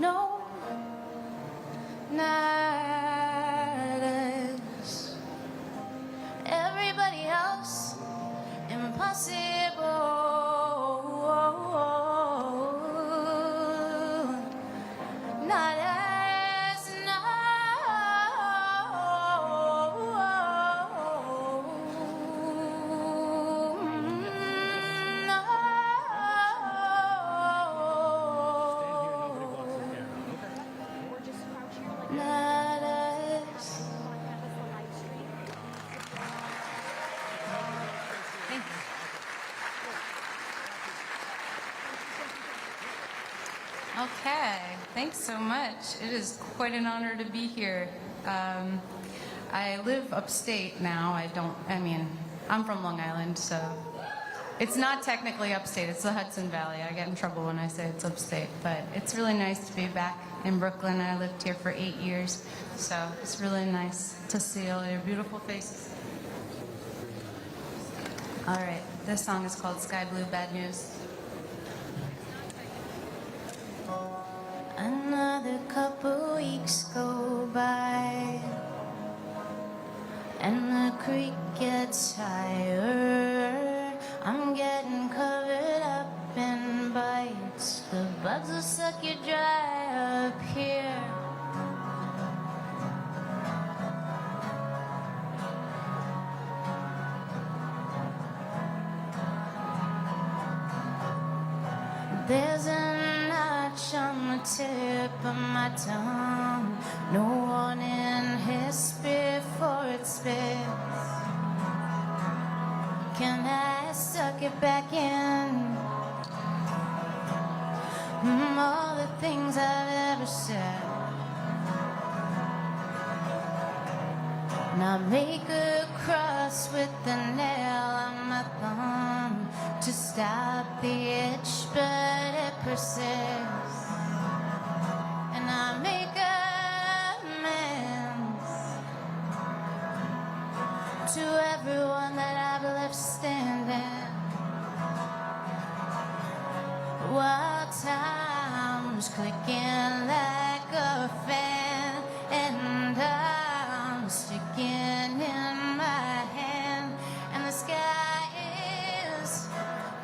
No, not us. Everybody else, impossible. Not us, no. Not us. Thank you. Okay, thanks so much. It is quite an honor to be here. I live upstate now. I'm from Long Island, so it's not technically upstate. It's the Hudson Valley. I get in trouble when I say it's upstate, but it's really nice to be back in Brooklyn. I lived here for 8 years, so it's really nice to see all your beautiful faces. All right, this song is called Sky Blue Bad News. Another couple weeks go by, and the creek gets higher. I'm getting covered up in bites. The bugs will suck you dry up here. There's a notch on the tip of my tongue. No warning hiss before it spits. Can I suck it back in? All the things I've ever said. And I make a cross with the nail on my thumb to stop the itch, but it persists. And I make amends to everyone that I've left standing, while time's clicking like a fan, and I'm sticking in my hand, and the sky is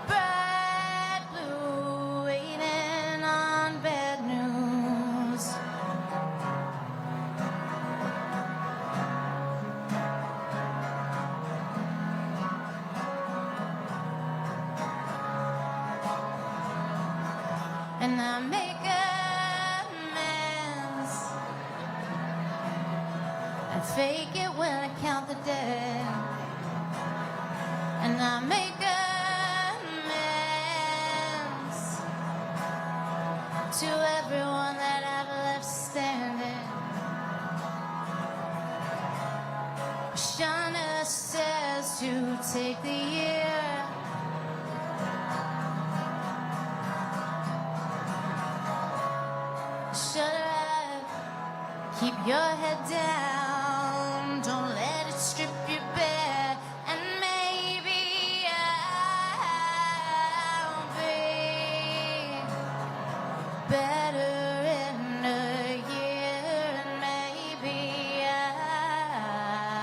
bright blue, waiting on bad news. And I make amends and fake it when I count the dead. And I make amends to everyone that I've left standing. Shauna says to take the year. Shut up, keep your head down, don't let it strip you bare, and maybe I'll be better in a year, and maybe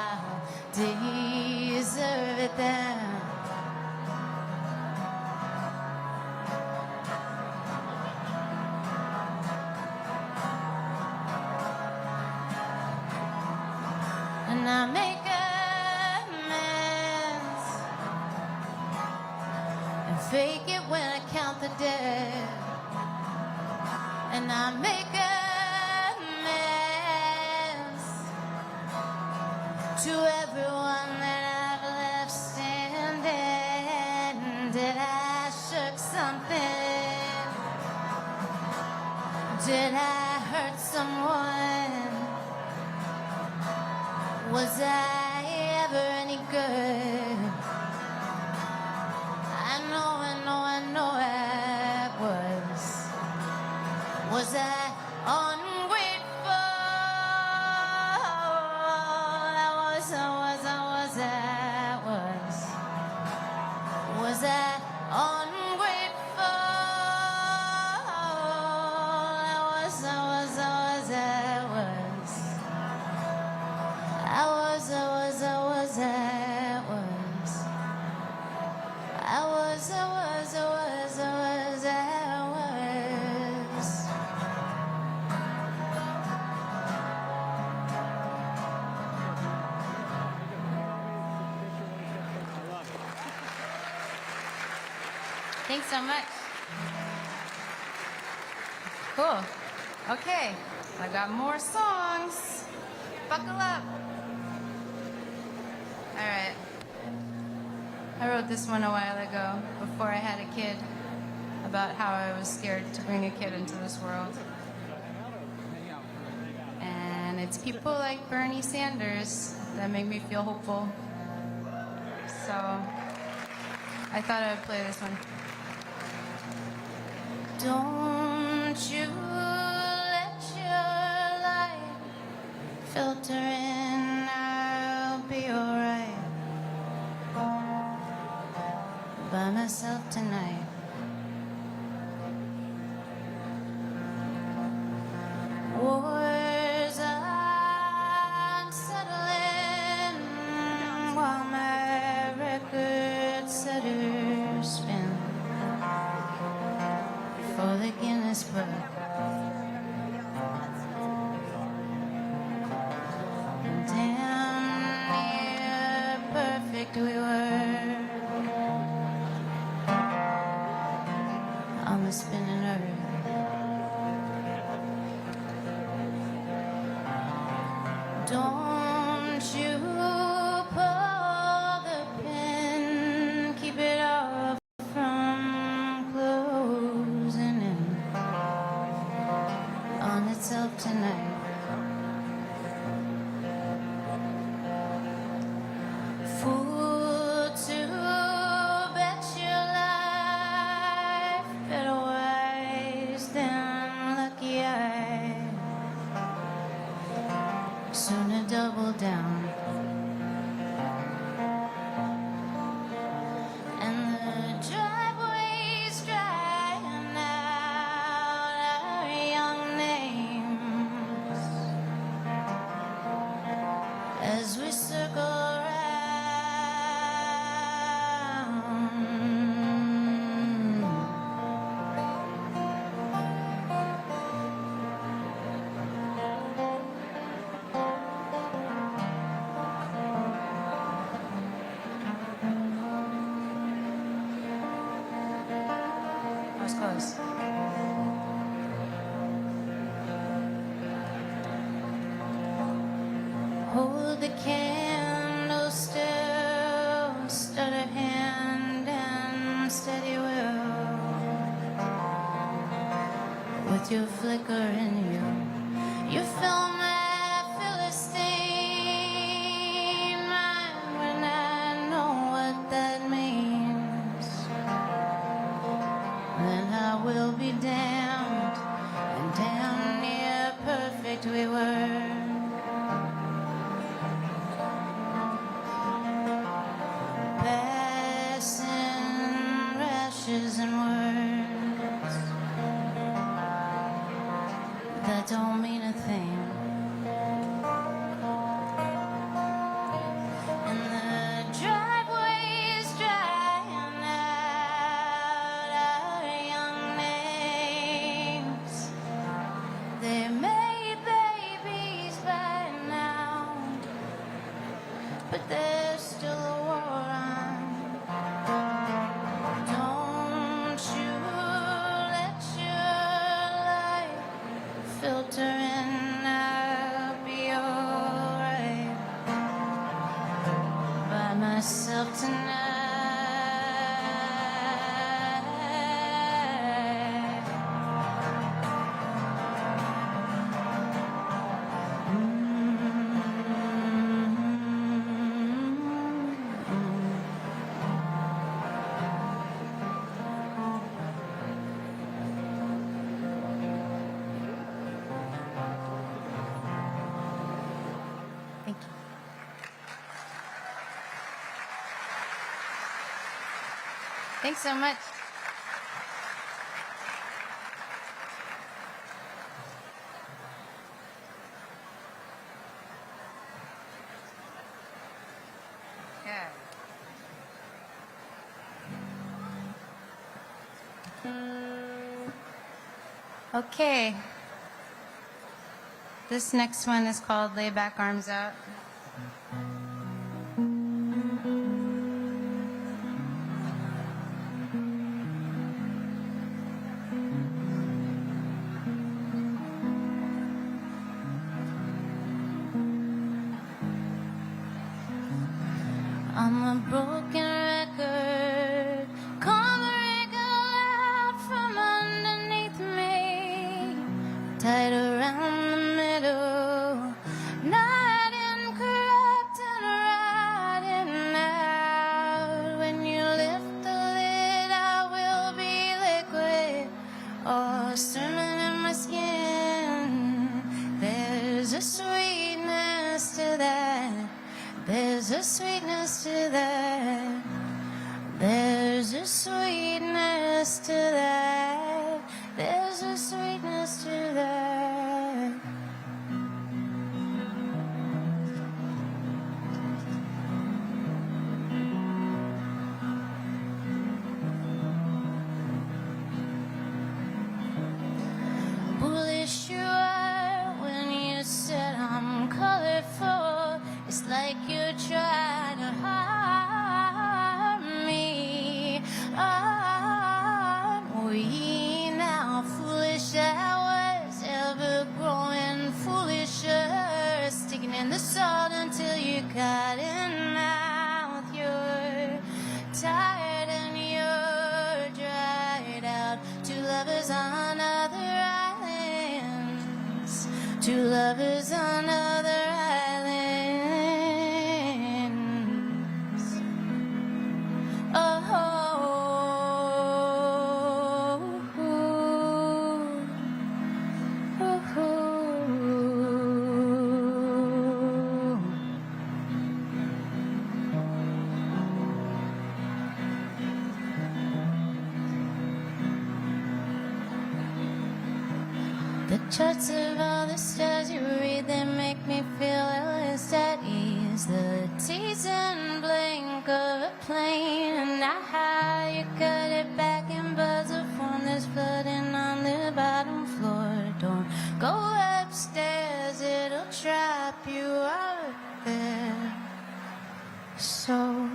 I'll deserve it then. And I make amends and fake it when I count the dead. And I make amends to everyone that I've left standing. Did I shook something? Did I hurt someone? Was I ever any good? I know I was. Was I ungrateful? I was. Was I ungrateful? I was. Thanks so much. Cool. Okay, I got more songs. Buckle up. All right. I wrote this one a while ago, before I had a kid, about how I was scared to bring a kid into this world. And it's people like Bernie Sanders that make me feel hopeful. So I thought I would play this one. Don't you let your light filter in, I'll be alright. By myself tonight. Wars unsettling while my record setters spin for the Guinness Book. Damn near perfect we were on the spinning earth. Don't you pull the pin, keep it off from closing in on itself tonight. Fool to bet your life better wise than lucky eye. Sooner double down. And the driveway's drying out our young names as we circle around. That was close. Hold the candle still, stutter hand and steady will. With your flicker in you fill my Philistine mind when I know what that means. Then I will be damned, and damn near perfect we were. Passing rashes and words that don't mean a thing. And the driveway is drying out our young names. They made babies by now, but there's still a war on. Don't you let your light filter in, I'll be alright by myself tonight. Thank you. Thanks so much. Yeah. Okay. This next one is called Lay Back Arms Out. a broken record, come break out from underneath me, tied around the middle, not incorrupt and riding out. When you lift the lid, I will be liquid, or swimming in my skin. There's a sweetness to that. There's a sweetness to that. There's a sweetness to that. There's a sweetness to that. Bullish you are when you said I'm colorful. It's like you try to harm me. Aren't we now foolish? I was ever growing foolisher, sticking in the salt until you got in mouth. You're tired and you're dried out. Two lovers on other islands. Two lovers on other islands. The charts of all the stars you read, they make me feel illness at ease. The tease and blink of a plane, and now how you cut it back in buzz of form that's flooding on the bottom floor. Don't go upstairs, it'll trap you out there. So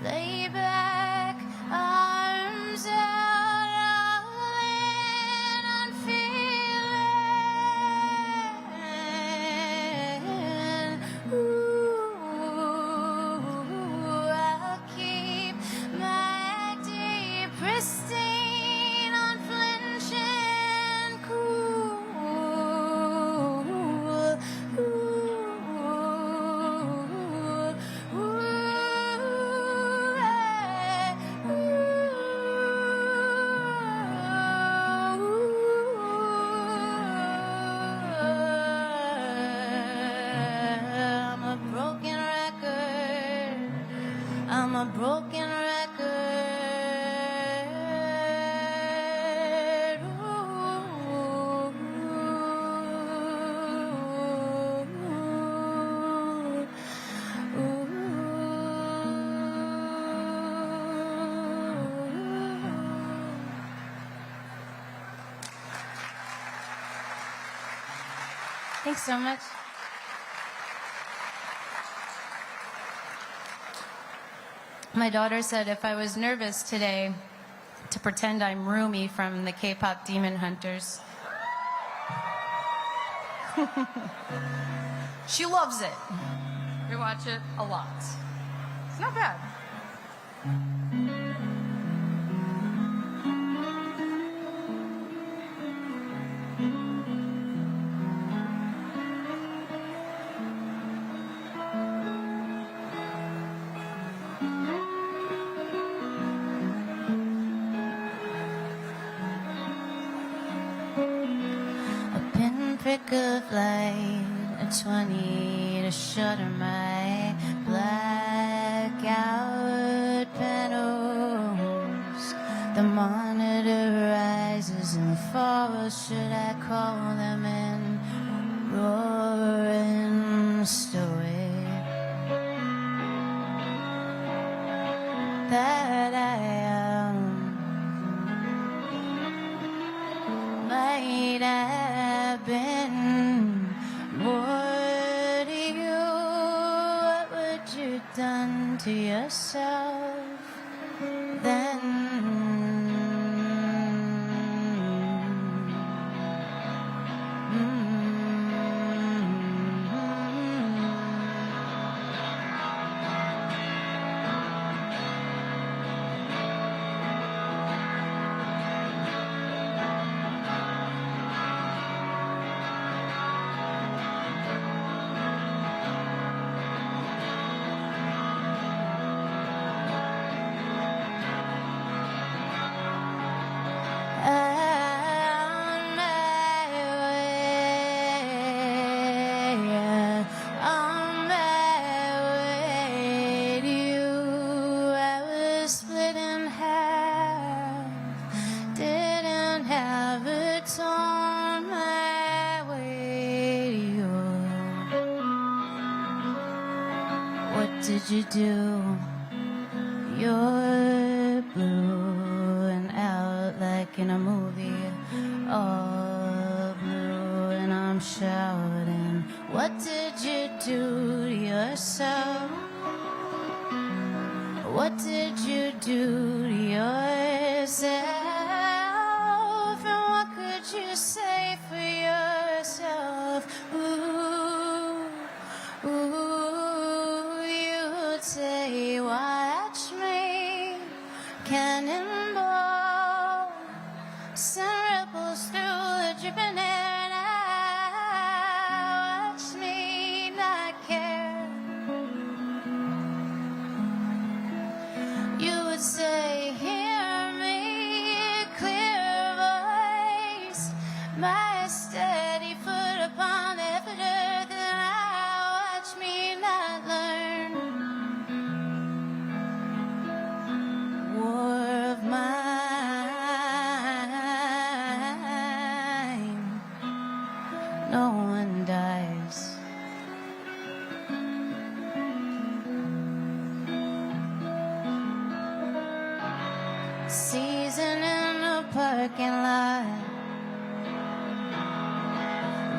lay back, arms out, all in on feeling. Ooh, I'll keep my deep pristine, unflinching, cool. I'm a broken record. I'm a broken record. Thanks so much. My daughter said if I was nervous today, to pretend I'm Rumi from the K-pop Demon Hunters. She loves it. We watch it a lot. It's not bad. A pinprick of light, a 20 to shutter my blackout panels. The monitor rises and falls. Should I call them in? Roaring stoic that I am. Might have been more to you. What would you done to yourself then? did you do? You're blue and out like in a movie, all blue, and I'm shouting, what did you do to yourself? What did you do to yourself? And what could you say for yourself? Ooh, you'd say, watch me, cannonball, send ripples through the dripping air, and watch me not care. You would say, hear me, clear voice, my steady foot upon every earth, and watch me not learn. War of mine, no one dies. Season in a parking lot,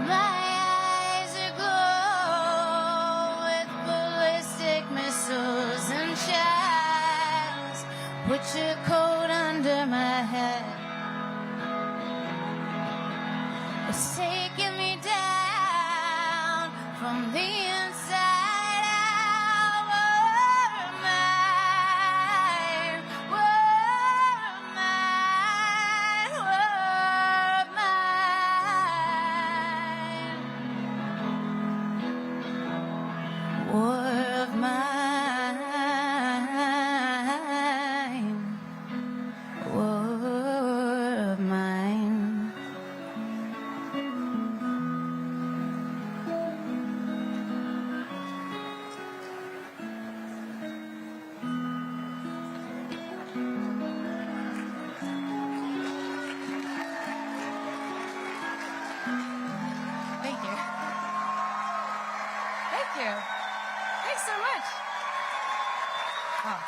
my eyes aglow with ballistic missiles and shells. Put your coat under my head. It's taking me down from the inside out. War of mine, war of mine, war of mine, war of mine, war of mine. Thank you. Thank you. Thanks so much. Oh.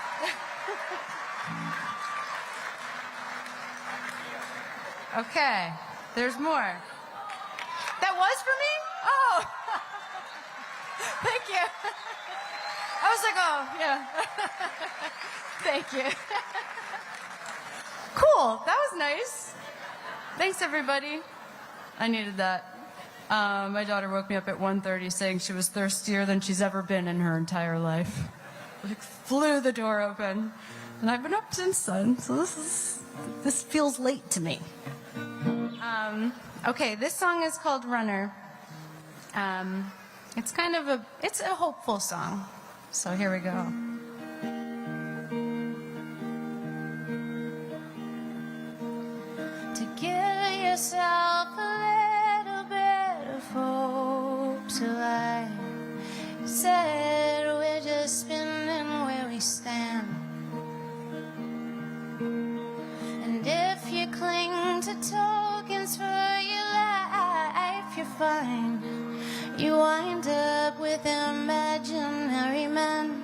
Okay, there's more. That was for me? Oh. Thank you. I was like, oh, yeah. Thank you. Cool, that was nice. Thanks, everybody. I needed that. My daughter woke me up at 1:30 saying she was thirstier than she's ever been in her entire life. Like, flew the door open. And I've been up since then, so this feels late to me. Okay, this song is called Runner. It's kind of it's a hopeful song. So here we go. To give yourself a little bit of hope to life. You said we're just spinning where we stand. And if you cling to tokens for your life, you're fine. You wind up with imaginary men.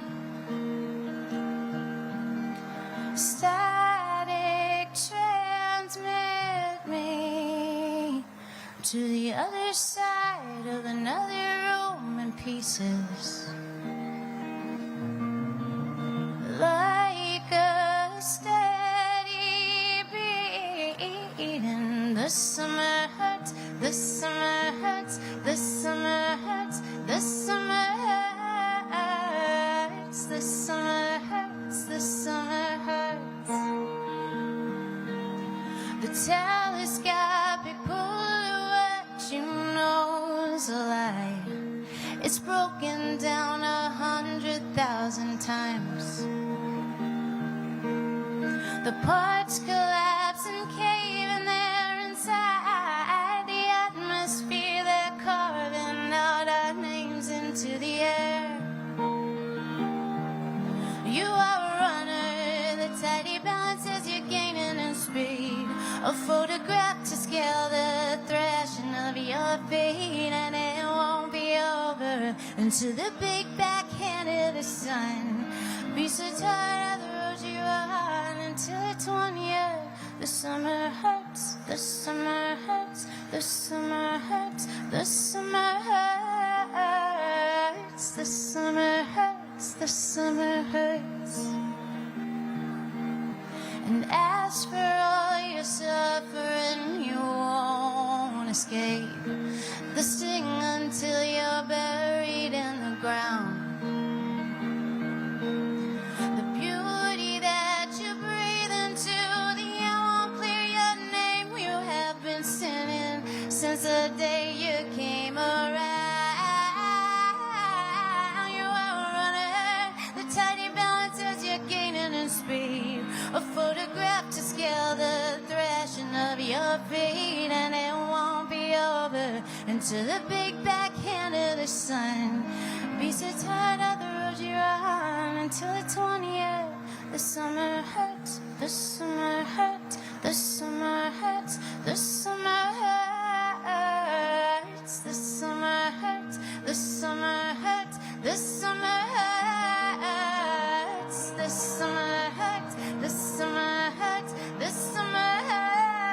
Static transmit me to the other side of another room in pieces. Like a steady beating. The summer hurts, the summer hurts, the summer hurts, the summer hurts, the summer hurts, the summer hurts. The telescopic pull of what you know is a lie. It's broken down 100,000 times. The parts collapse and cave in there inside. The atmosphere, they're carving out our names into the air. You are a runner, the tidy balance as you're gaining in speed. A photograph to scale the thrashing of your feet, and it won't be over into the big backhand of the sun. Be so tired of the roads you run until it's 1 year. The summer hurts, the summer hurts, the summer hurts, the summer hurts, the summer hurts, the summer hurts. And as for all your suffering, you won't escape the sting until you're buried in the ground. The beauty that you breathe into, the air won't clear your name. You have been sinning since the day you came around. You are a runner, the tiny balance as you're gaining in speed. A photograph to scale the thrashing of your feet, and it won't be over until the big backhand of the sun. Be so tired of the roads you run until it's 1 year. The summer hurts, the summer hurts, the summer hurts, the summer hurts, the summer hurts, the summer hurts, the summer hurts, the summer hurts, the summer hurts, the summer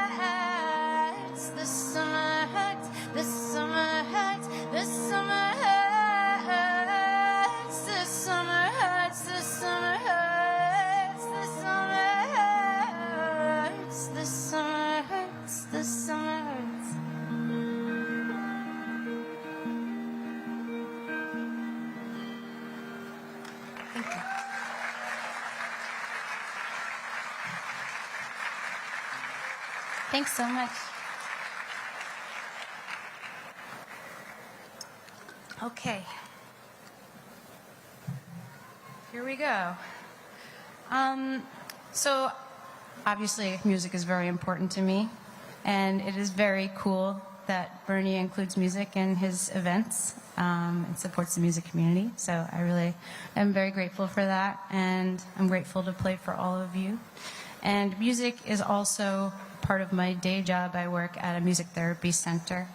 hurts, the summer hurts, the summer hurts, the summer hurts, the summer hurts, the summer hurts, the summer hurts, the summer hurts, the summer hurts. Thank you. Thanks so much. Okay. Here we go. So obviously music is very important to me, and it is very cool that Bernie includes music in his events and supports the music community. So I really am very grateful for that, and I'm grateful to play for all of you. And music is also part of my day job. I work at a music therapy center.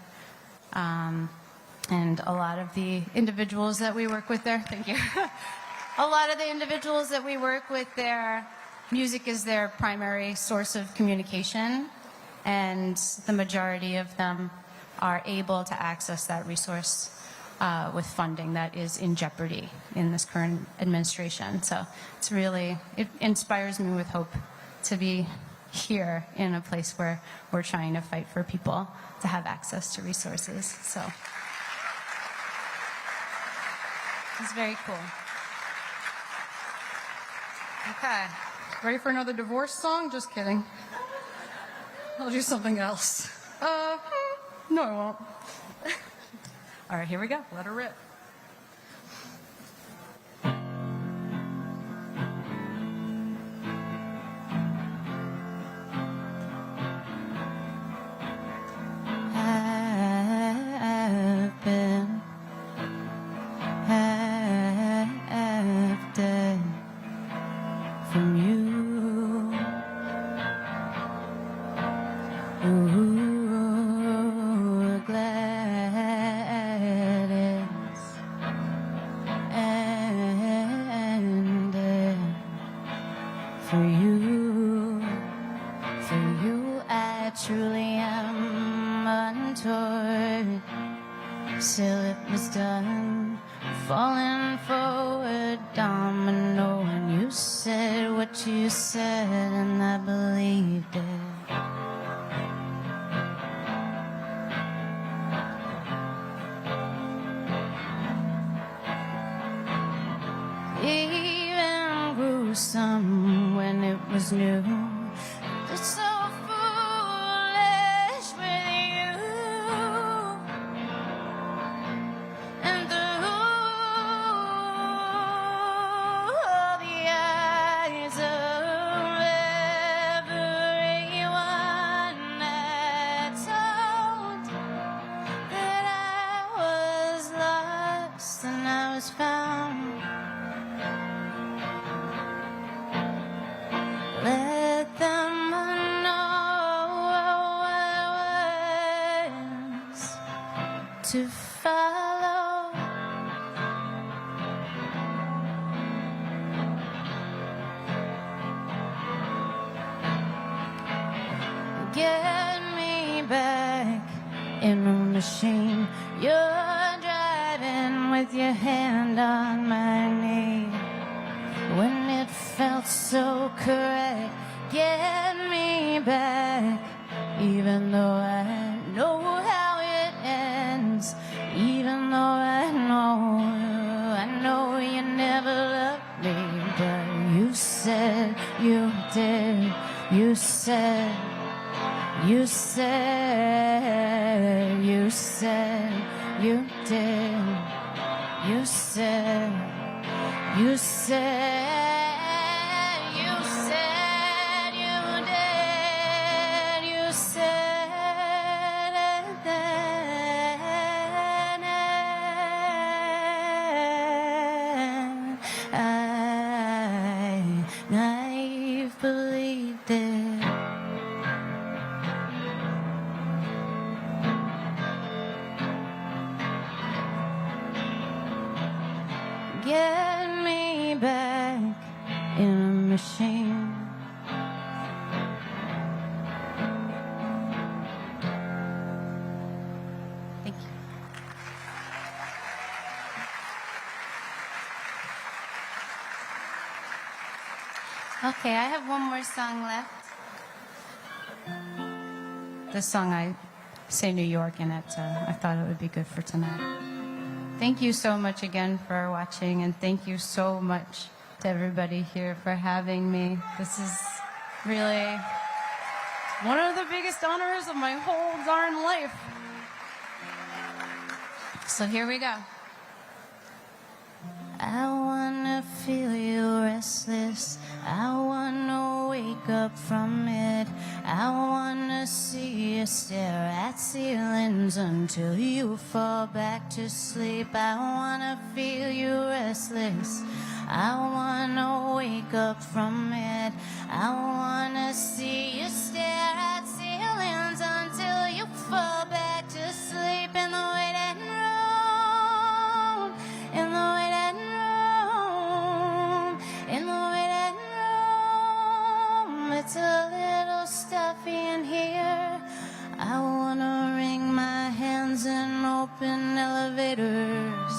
And a lot of the individuals that we work with there, thank you. A lot of the individuals that we work with there, music is their primary source of communication, and the majority of them are able to access that resource with funding that is in jeopardy in this current administration. So it's really, it inspires me with hope to be here in a place where we're trying to fight for people to have access to resources. So it's very cool. Okay. Ready for another divorce song? Just kidding. I'll do something else. No, I won't. All right, here we go. Let her rip. From you, ooh, glad it's ended. For you, I truly am untoward. Still, it was done, falling forward, domino. And you said what you said, and I believed it. Even gruesome when it was new. It's so foolish with you. And through all the eyes of everyone that told that I was lost and I was found. Let them know what it was to follow machine. You're driving with your hand on my knee. When it felt so correct, get me back. Even though I know how it ends, even though I know you never loved me, but you said you did. You said you did. You said you did. You said you it then, and I've believed it. Get me back in a machine. Thank you. Okay, I have one more song left. The song I say New York in it, I thought it would be good for tonight. Thank you so much again for watching, and thank you so much to everybody here for having me. This is really one of the biggest honors of my whole darn life. So here we go. I wanna feel you restless. I wanna wake up from it. I wanna see you stare at ceilings until you fall back to sleep. I wanna feel you restless. I wanna wake up from it. I wanna see you stare at ceilings until you fall back to sleep in the waiting room, in the waiting room, in the waiting room. It's a little stuffy in here. I wanna wring my hands in open elevators.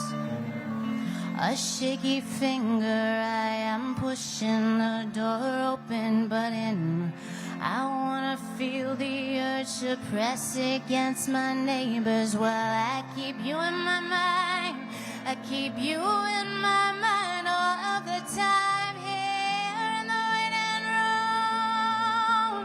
A shaky finger, I am pushing the door open, but in I wanna feel the urge to press against my neighbors while I keep you in my mind. I keep you in my mind all of the time here in the waiting room,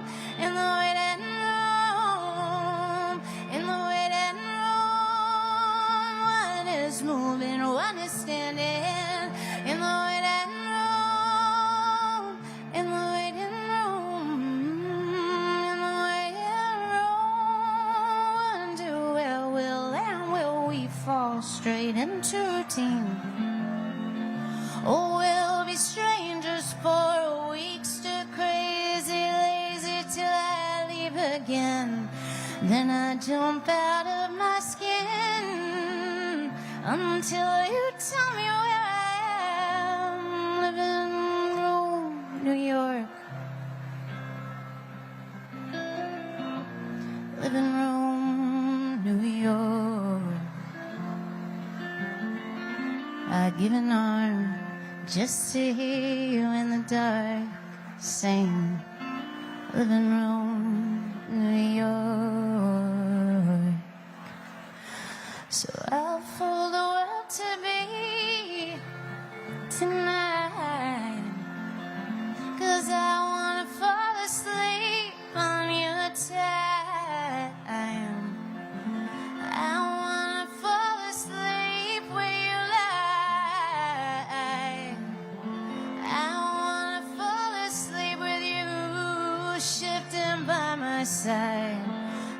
in the waiting room, in the waiting room. One is moving, one is standing in the waiting room, in the waiting room, in the waiting room. Wonder where we'll land, will we fall straight into routine? Or we'll be strangers for weeks to crazy, lazy till I leave again. Then I jump out of my skin until you tell me where I am. Living room, New York. Living room, New York. I'd give an arm just to hear you in the dark sing. Living room, New York. So I'll fool the world to be tonight, 'cause I wanna fall asleep on your time. I wanna fall asleep where you lie. I wanna fall asleep with you shifting by my side.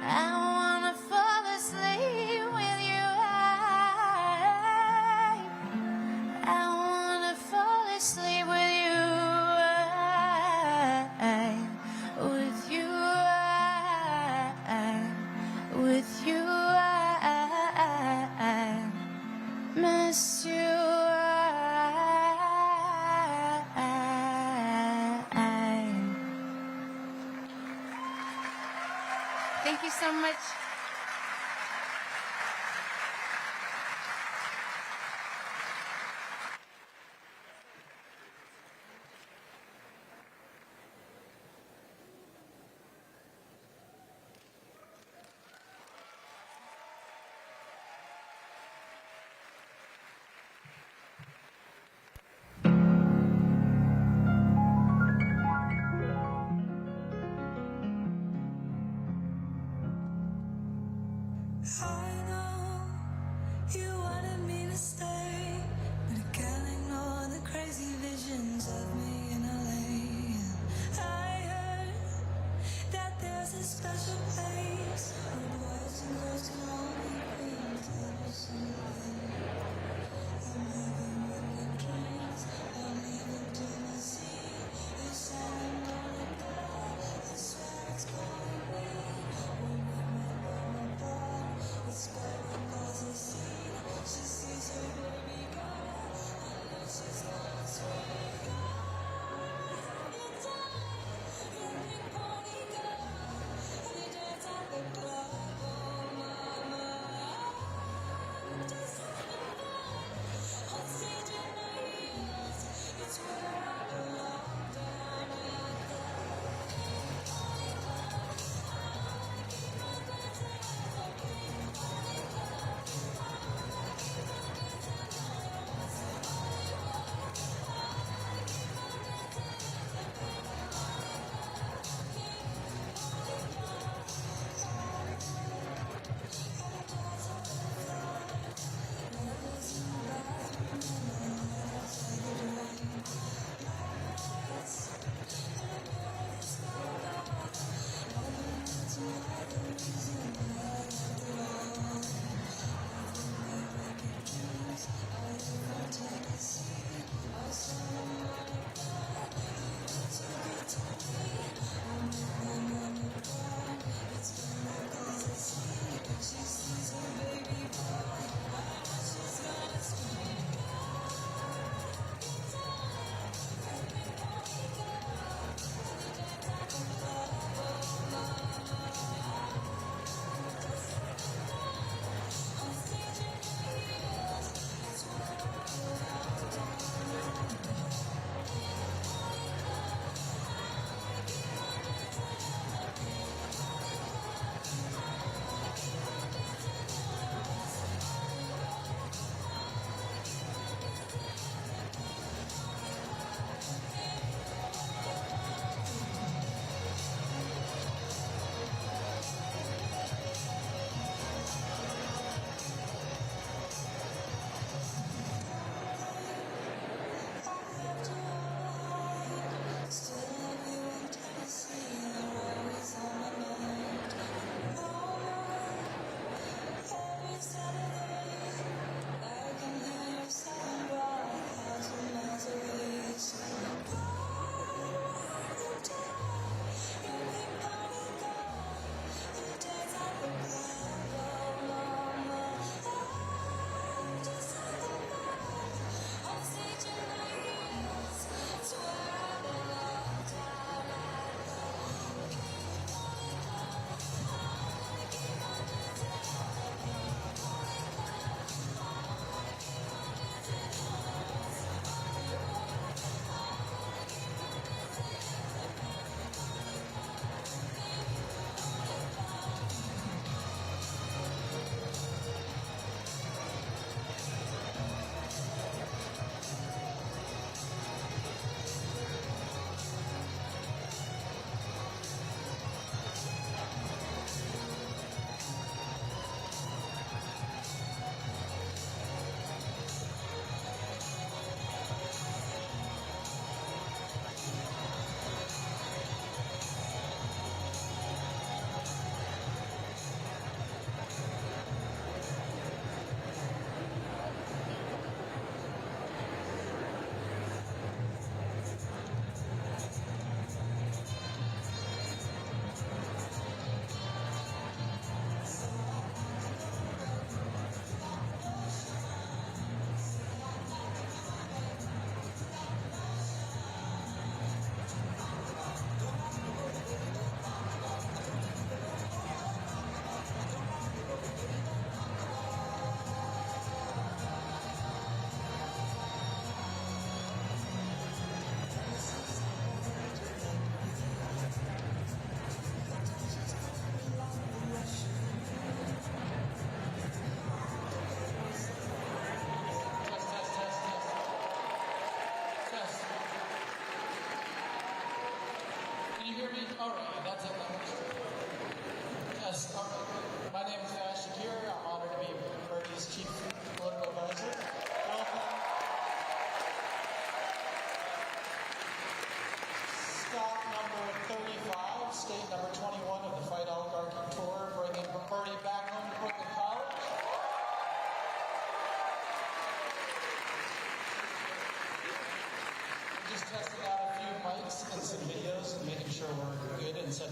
I wanna fall asleep with you. I wanna fall asleep with you. With you. With you. Miss you. Thank you so much. I know you wanted me to stay, but I can't ignore the crazy visions of me in LA. I heard that there's a special place where boys and girls can all be queens every single day. I'm living with good dreams, I'm leaving Tennessee. They say I'm running bad, I swear it's calling me. We'll make my mama proud, it's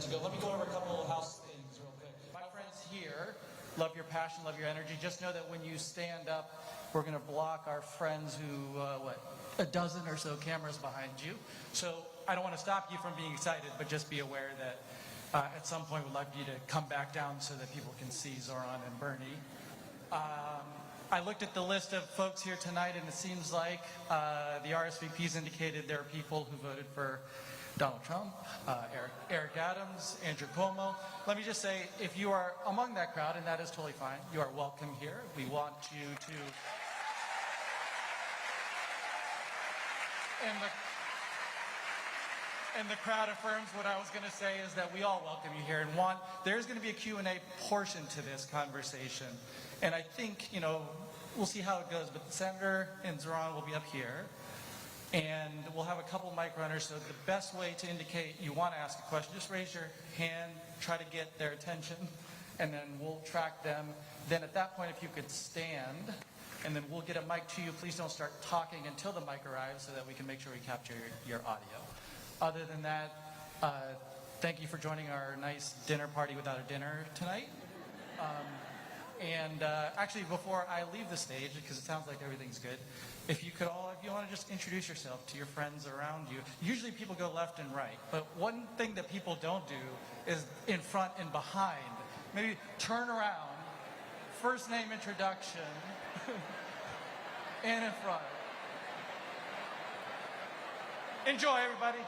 to go. Let me go over a couple of house things real quick. My friends here, love your passion, love your energy. Just know that when you stand up, we're going to block our friends who, a dozen or so cameras behind you. So I don't want to stop you from being excited, but just be aware that at some point we'd like you to come back down so that people can see Zohran and Bernie. I looked at the list of folks here tonight, and it seems like the RSVPs indicated there are people who voted for Donald Trump, Eric Adams, Andrew Cuomo. Let me just say, if you are among that crowd, and that is totally fine, you are welcome here. We want you to... And the crowd affirms what I was going to say is that we all welcome you here. And there's going to be a Q&A portion to this conversation. And I think, we'll see how it goes. But the Senator and Zohran will be up here. And we'll have a couple mic runners. So the best way to indicate you want to ask a question, just raise your hand, try to get their attention, and then we'll track them. Then at that point, if you could stand, and then we'll get a mic to you. Please don't start talking until the mic arrives so that we can make sure we capture your audio. Other than that, thank you for joining our nice dinner party without a dinner tonight. Actually, before I leave the stage, because it sounds like everything's good, if you want to just introduce yourself to your friends around you. Usually people go left and right, but one thing that people don't do is in front and behind. Maybe turn around, first name introduction, and in front. Enjoy, everybody.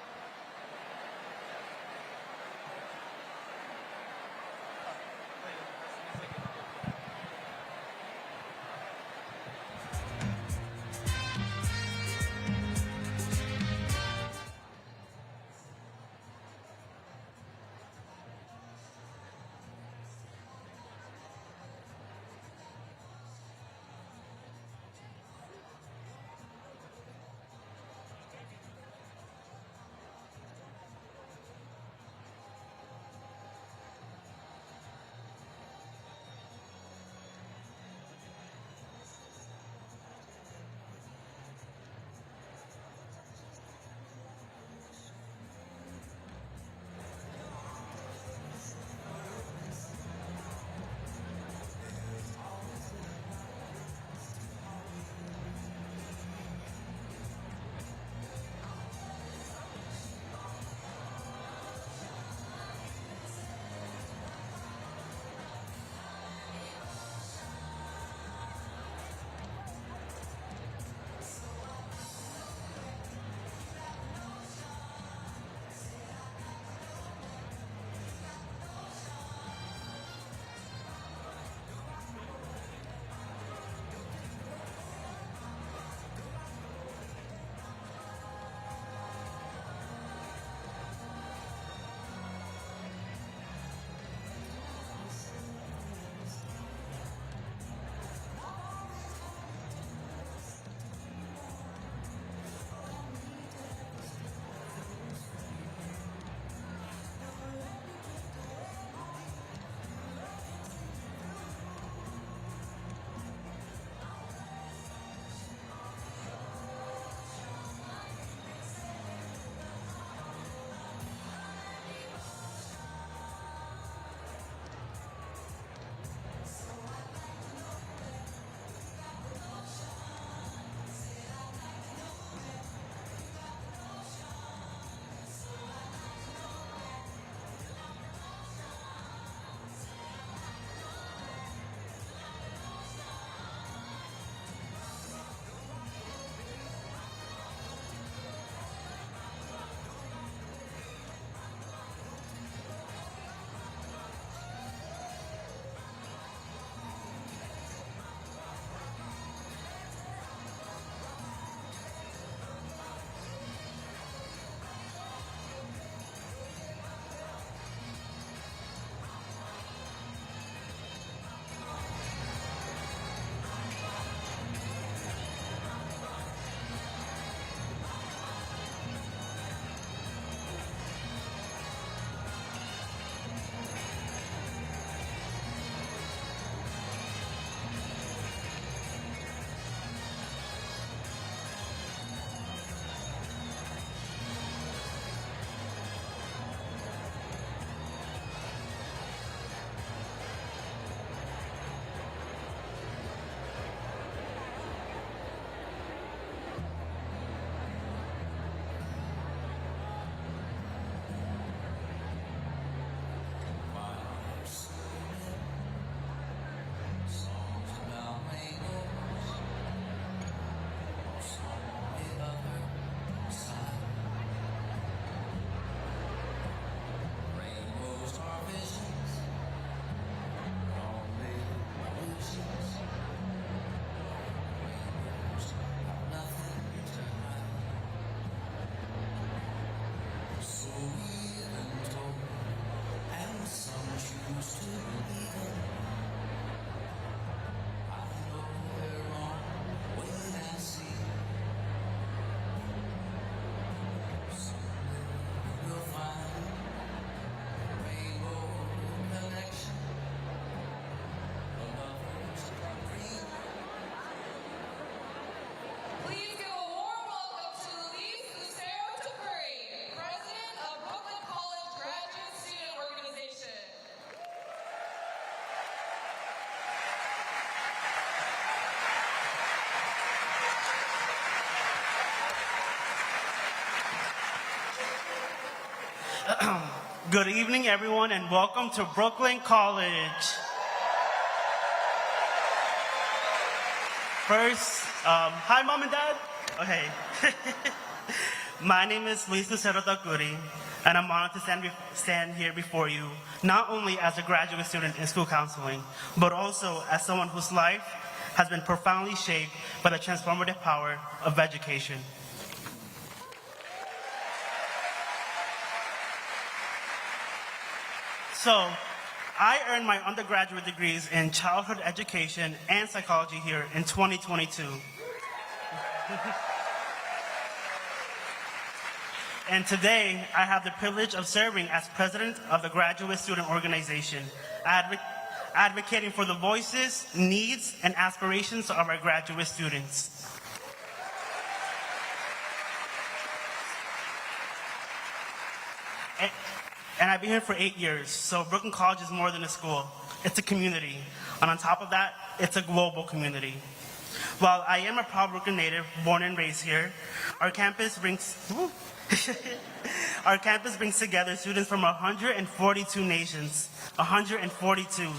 Good evening, everyone, and welcome to Brooklyn College. First, hi, Mom and Dad. Okay. My name is Luis Lucero Takuri, and I'm honored to stand here before you, not only as a graduate student in school counseling, but also as someone whose life has been profoundly shaped by the transformative power of education. So, I earned my undergraduate degrees in childhood education and psychology here in 2022. And today, I have the privilege of serving as president of the Graduate Student Organization, advocating for the voices, needs, and aspirations of our graduate students. And I've been here for 8 years, so Brooklyn College is more than a school. It's a community. And on top of that, it's a global community. While I am a proud Brooklyn native, born and raised here, our campus brings together students from 142 nations. 142.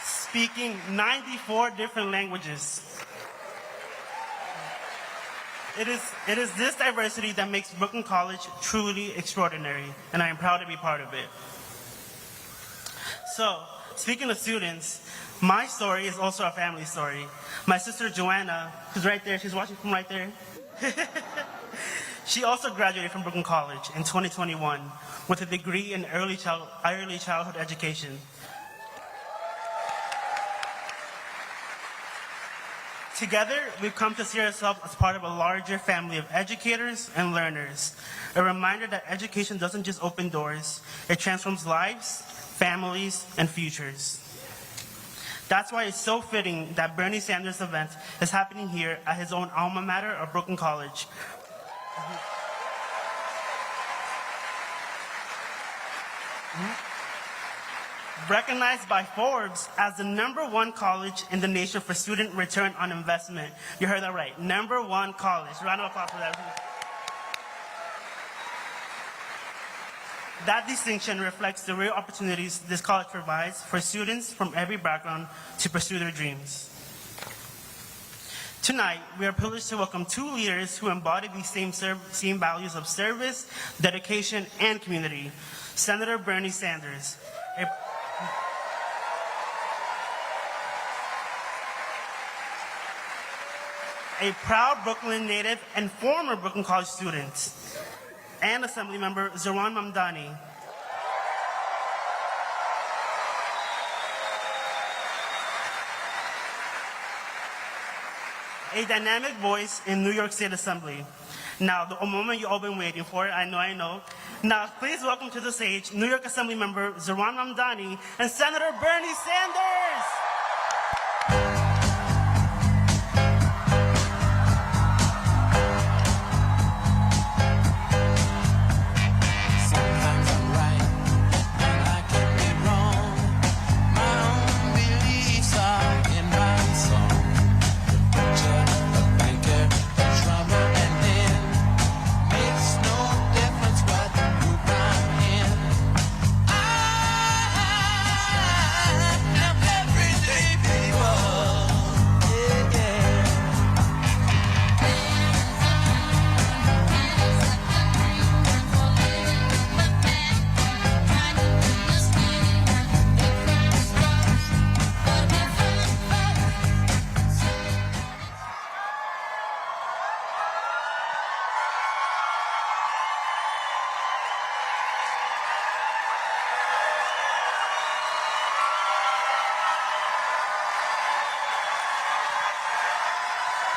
Speaking 94 different languages. It is this diversity that makes Brooklyn College truly extraordinary, and I am proud to be part of it. So, speaking of students, my story is also a family story. My sister Joanna, who's right there, she's watching from right there. She also graduated from Brooklyn College in 2021 with a degree in early childhood education. Together, we've come to see ourselves as part of a larger family of educators and learners. A reminder that education doesn't just open doors, it transforms lives, families, and futures. That's why it's so fitting that Bernie Sanders' event is happening here at his own alma mater of Brooklyn College. Recognized by Forbes as the #1 college in the nation for student return on investment. You heard that right, #1 college. Round of applause for that. That distinction reflects the real opportunities this college provides for students from every background to pursue their dreams. Tonight, we are privileged to welcome 2 leaders who embody these same values of service, dedication, and community. Senator Bernie Sanders, a proud Brooklyn native and former Brooklyn College student, and Assemblymember Zohran Mamdani. A dynamic voice in New York State Assembly. Now, the moment you've all been waiting for, I know. Now, please welcome to the stage New York Assemblymember Zohran Mamdani and Senator Bernie Sanders.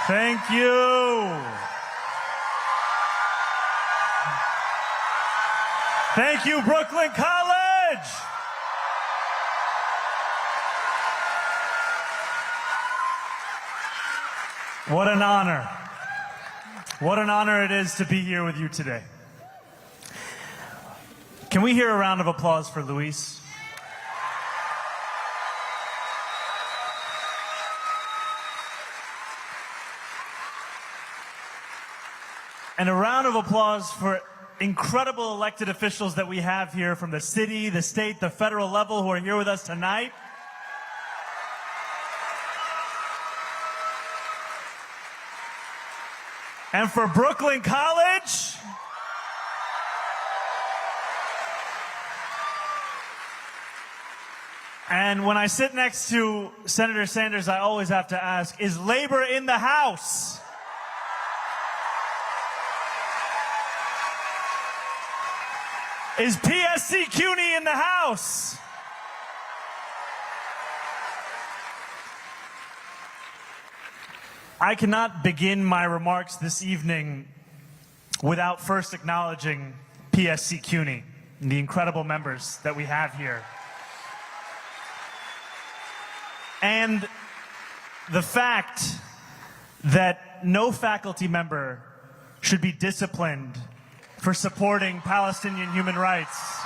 Thank you. Thank you, Brooklyn College. What an honor. What an honor it is to be here with you today. Can we hear a round of applause for Luis? And a round of applause for incredible elected officials that we have here from the city, the state, the federal level who are here with us tonight. And for Brooklyn College, and when I sit next to Senator Sanders, I always have to ask, is labor in the house? Is PSC CUNY in the house? I cannot begin my remarks this evening without first acknowledging PSC CUNY and the incredible members that we have here. And the fact that no faculty member should be disciplined for supporting Palestinian human rights.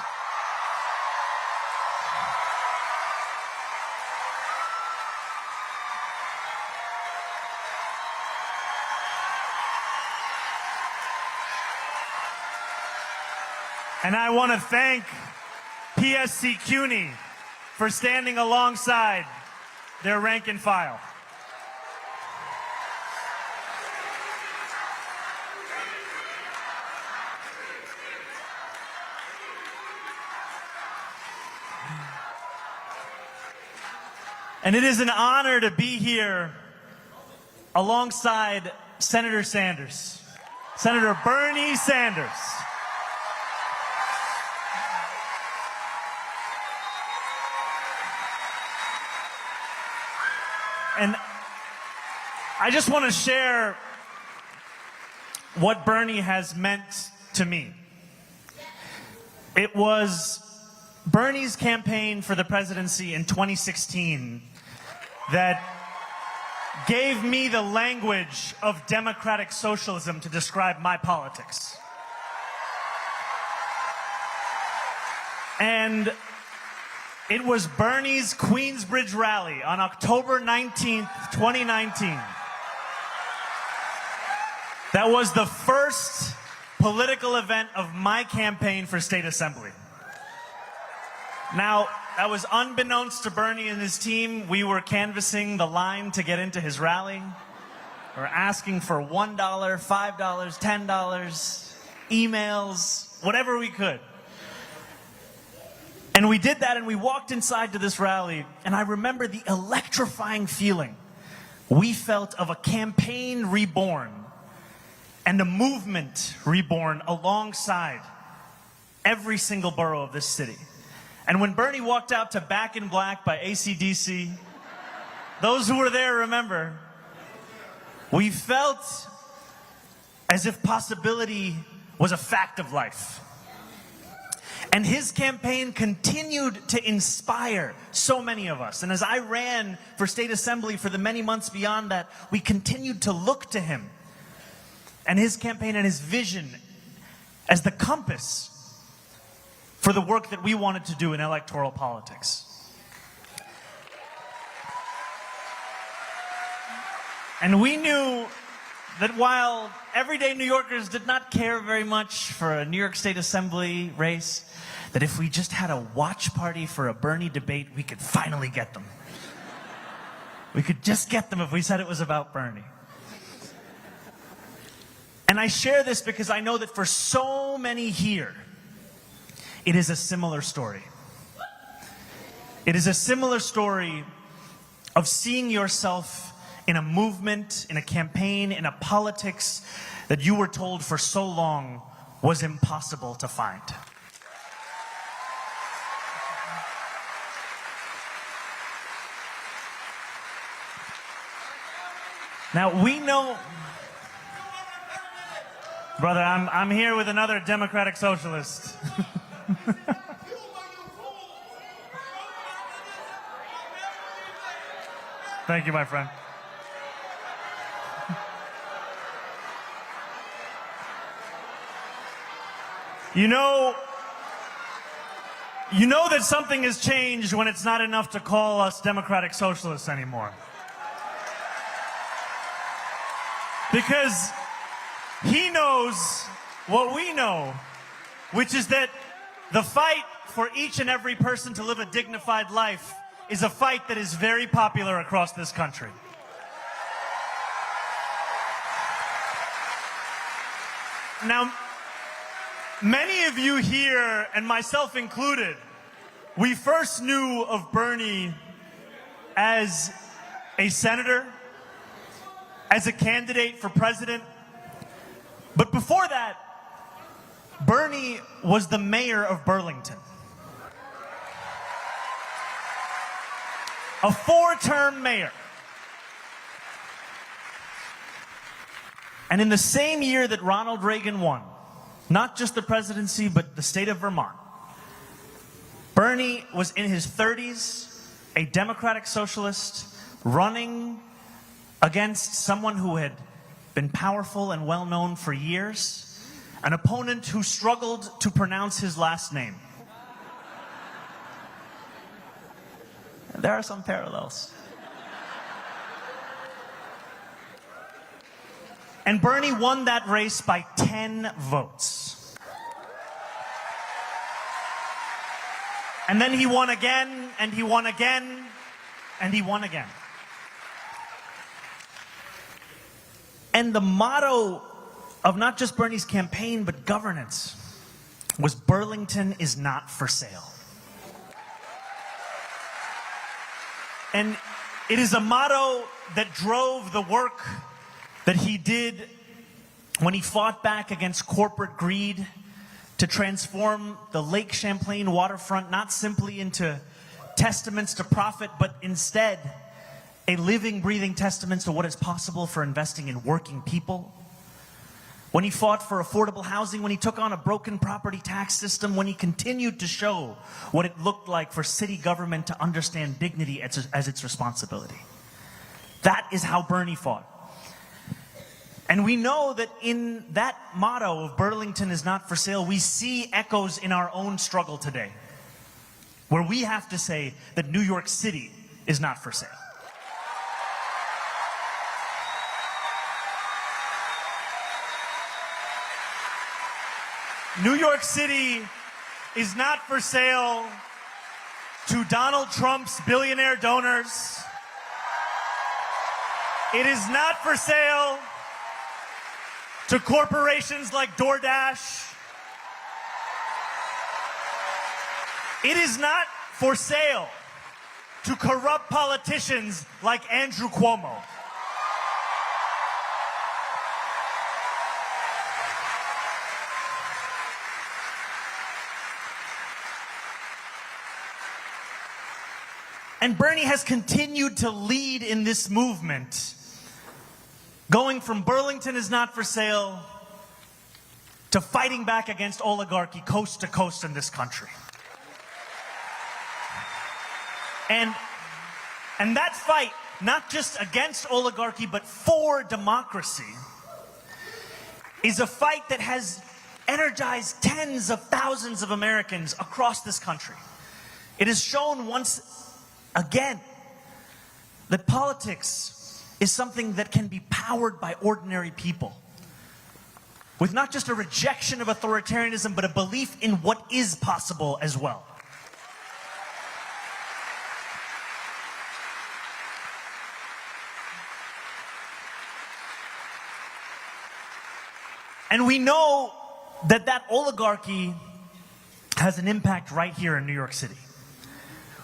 And I want to thank PSC CUNY for standing alongside their rank and file. And it is an honor to be here alongside Senator Sanders, Senator Bernie Sanders. And I just want to share what Bernie has meant to me. It was Bernie's campaign for the presidency in 2016 that gave me the language of democratic socialism to describe my politics. And it was Bernie's Queensbridge rally on October 19th, 2019. That was the first political event of my campaign for state assembly. Now, that was unbeknownst to Bernie and his team. We were canvassing the line to get into his rally. We were asking for $1, $5, $10, emails, whatever we could. And we did that, and we walked inside to this rally, and I remember the electrifying feeling we felt of a campaign reborn and a movement reborn alongside every single borough of this city. And when Bernie walked out to Back in Black by AC/DC, those who were there remember, we felt as if possibility was a fact of life. And his campaign continued to inspire so many of us. And as I ran for state assembly for the many months beyond that, we continued to look to him and his campaign and his vision as the compass for the work that we wanted to do in electoral politics. And we knew that while everyday New Yorkers did not care very much for a New York State Assembly race, that if we just had a watch party for a Bernie debate, we could finally get them. We could just get them if we said it was about Bernie. And I share this because I know that for so many here, it is a similar story. It is a similar story of seeing yourself in a movement, in a campaign, in a politics that you were told for so long was impossible to find. Now, we know, brother, I'm here with another democratic socialist. Thank you, my friend. You know that something has changed when it's not enough to call us democratic socialists anymore. Because He knows what we know, which is that the fight for each and every person to live a dignified life is a fight that is very popular across this country. Now, many of you here, and myself included, we first knew of Bernie as a senator, as a candidate for president. But before that, Bernie was the mayor of Burlington. A 4-term mayor. And in the same year that Ronald Reagan won, not just the presidency, but the state of Vermont, Bernie was in his 30s, a Democratic socialist, running against someone who had been powerful and well-known for years, an opponent who struggled to pronounce his last name. There are some parallels. And Bernie won that race by 10 votes. And then he won again, and he won again, and he won again. And the motto of not just Bernie's campaign, but governance, was Burlington is not for sale. And it is a motto that drove the work that he did when he fought back against corporate greed to transform the Lake Champlain waterfront not simply into testaments to profit, but instead a living, breathing testament to what is possible for investing in working people. When he fought for affordable housing, when he took on a broken property tax system, when he continued to show what it looked like for city government to understand dignity as its responsibility. That is how Bernie fought. And we know that in that motto of Burlington is not for sale, we see echoes in our own struggle today, where we have to say that New York City is not for sale. New York City is not for sale to Donald Trump's billionaire donors. It is not for sale to corporations like DoorDash. It is not for sale to corrupt politicians like Andrew Cuomo. And Bernie has continued to lead in this movement, going from Burlington is not for sale to fighting back against oligarchy coast to coast in this country. And that fight, not just against oligarchy, but for democracy, is a fight that has energized tens of thousands of Americans across this country. It has shown once again that politics is something that can be powered by ordinary people, with not just a rejection of authoritarianism, but a belief in what is possible as well. And we know that that oligarchy has an impact right here in New York City.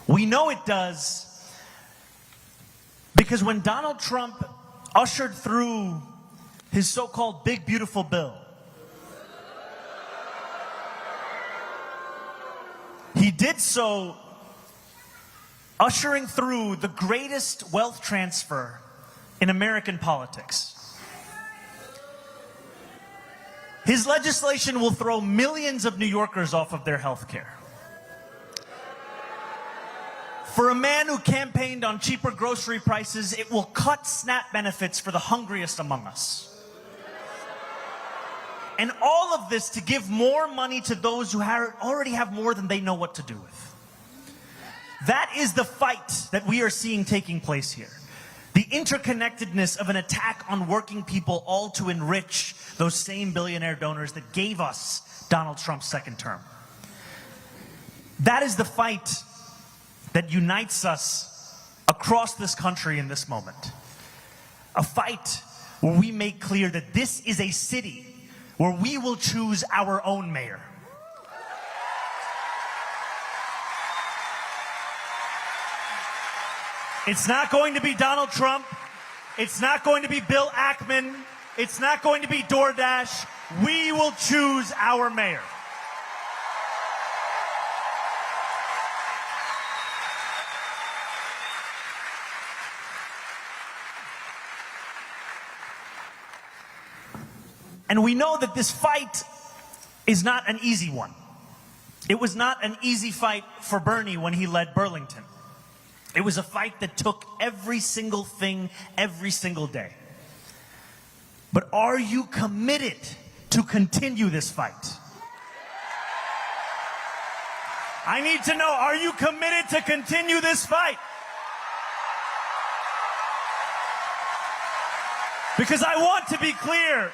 We know it does because when Donald Trump ushered through his so-called big beautiful bill, he did so ushering through the greatest wealth transfer in American politics. His legislation will throw millions of New Yorkers off of their health care. For a man who campaigned on cheaper grocery prices, it will cut SNAP benefits for the hungriest among us. And all of this to give more money to those who already have more than they know what to do with. That is the fight that we are seeing taking place here. The The interconnectedness of an attack on working people, all to enrich those same billionaire donors that gave us Donald Trump's second term. That is the fight that unites us across this country in this moment. A fight where we make clear that this is a city where we will choose our own mayor. It's not going to be Donald Trump. It's not going to be Bill Ackman. It's not going to be DoorDash. We will choose our mayor. And we know that this fight is not an easy one. It was not an easy fight for Bernie when he led Burlington. It was a fight that took every single thing, every single day. But are you committed to continue this fight? I need to know, are you committed to continue this fight? Because I want to be clear,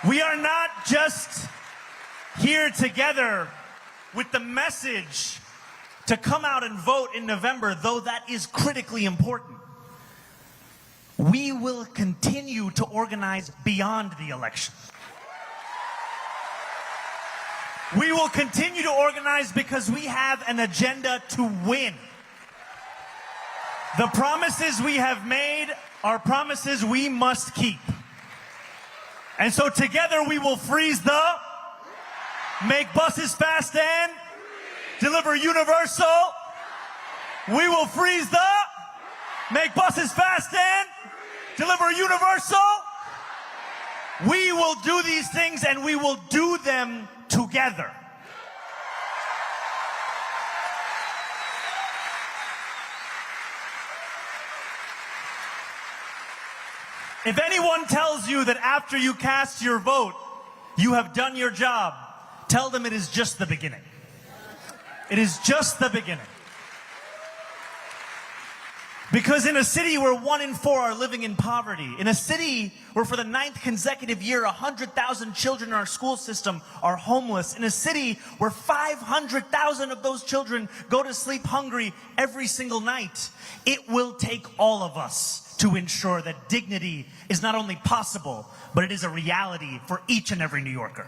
we are not just here together with the message to come out and vote in November, though that is critically important. We will continue to organize beyond the election. We will continue to organize because we have an agenda to win. The promises we have made are promises we must keep. And so together we will freeze the, make buses fast and deliver universal. We will freeze the, make buses fast and deliver universal. We will do these things and we will do them together. If anyone tells you that after you cast your vote, you have done your job, tell them it is just the beginning. It is just the beginning. Because in a city where 1 in 4 are living in poverty, in a city where for the 9th consecutive year 100,000 children in our school system are homeless, in a city where 500,000 of those children go to sleep hungry every single night, it will take all of us to ensure that dignity is not only possible, but it is a reality for each and every New Yorker.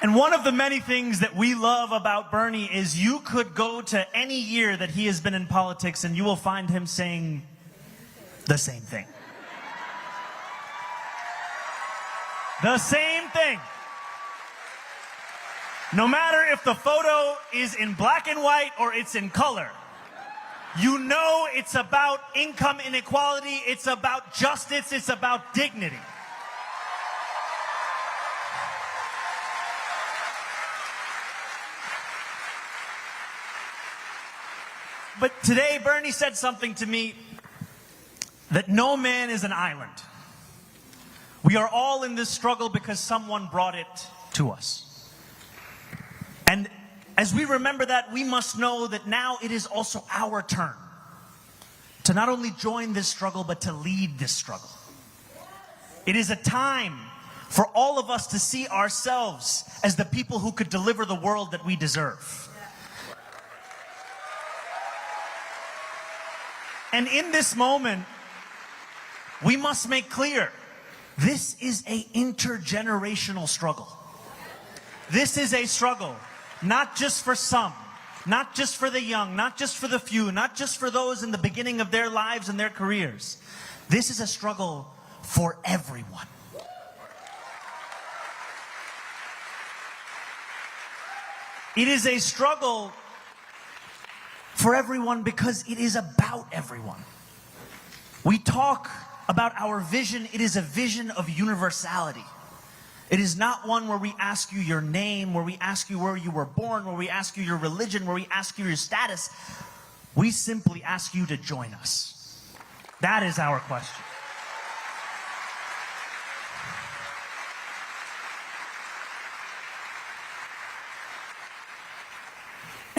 And one of the many things that we love about Bernie is you could go to any year that he has been in politics and you will find him saying the same thing. The same thing. No matter if the photo is in black and white or it's in color, you know it's about income inequality, it's about justice, it's about dignity. But today, Bernie said something to me that no man is an island. We are all in this struggle because someone brought it to us. And as we remember that, we must know that now it is also our turn to not only join this struggle, but to lead this struggle. It is a time for all of us to see ourselves as the people who could deliver the world that we deserve. And in this moment, we must make clear, this is an intergenerational struggle. This is a struggle, not just for some, not just for the young, not just for the few, not just for those in the beginning of their lives and their careers. This is a struggle for everyone. It is a struggle for everyone because it is about everyone. We talk about our vision. It is a vision of universality. It is not one where we ask you your name, where we ask you where you were born, where we ask you your religion, where we ask you your status. We simply ask you to join us. That is our question.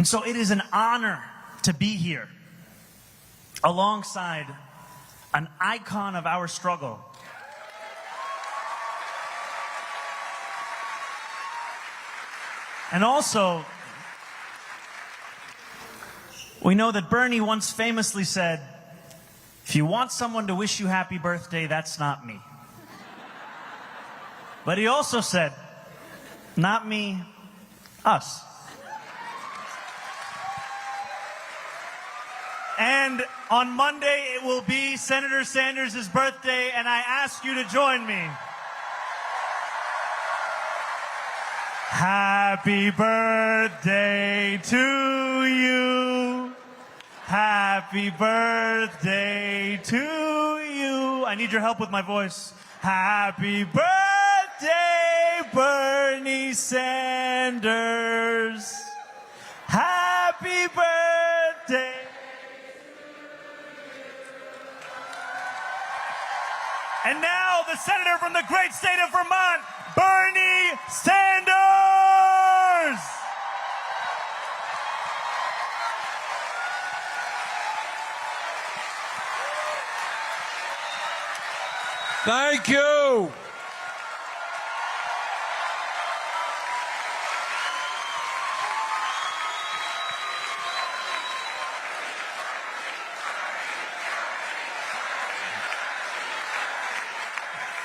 And so it is an honor to be here alongside an icon of our struggle. And also, we know that Bernie once famously said, "If you want someone to wish you happy birthday, that's not me." But he also said, "Not me, us." And on Monday, it will be Senator Sanders' birthday, and I ask you to join me. Happy birthday to you. Happy birthday to you. I need your help with my voice. Happy birthday, Bernie Sanders. Happy birthday. And now, the senator from the great state of Vermont, Bernie Sanders! Thank you.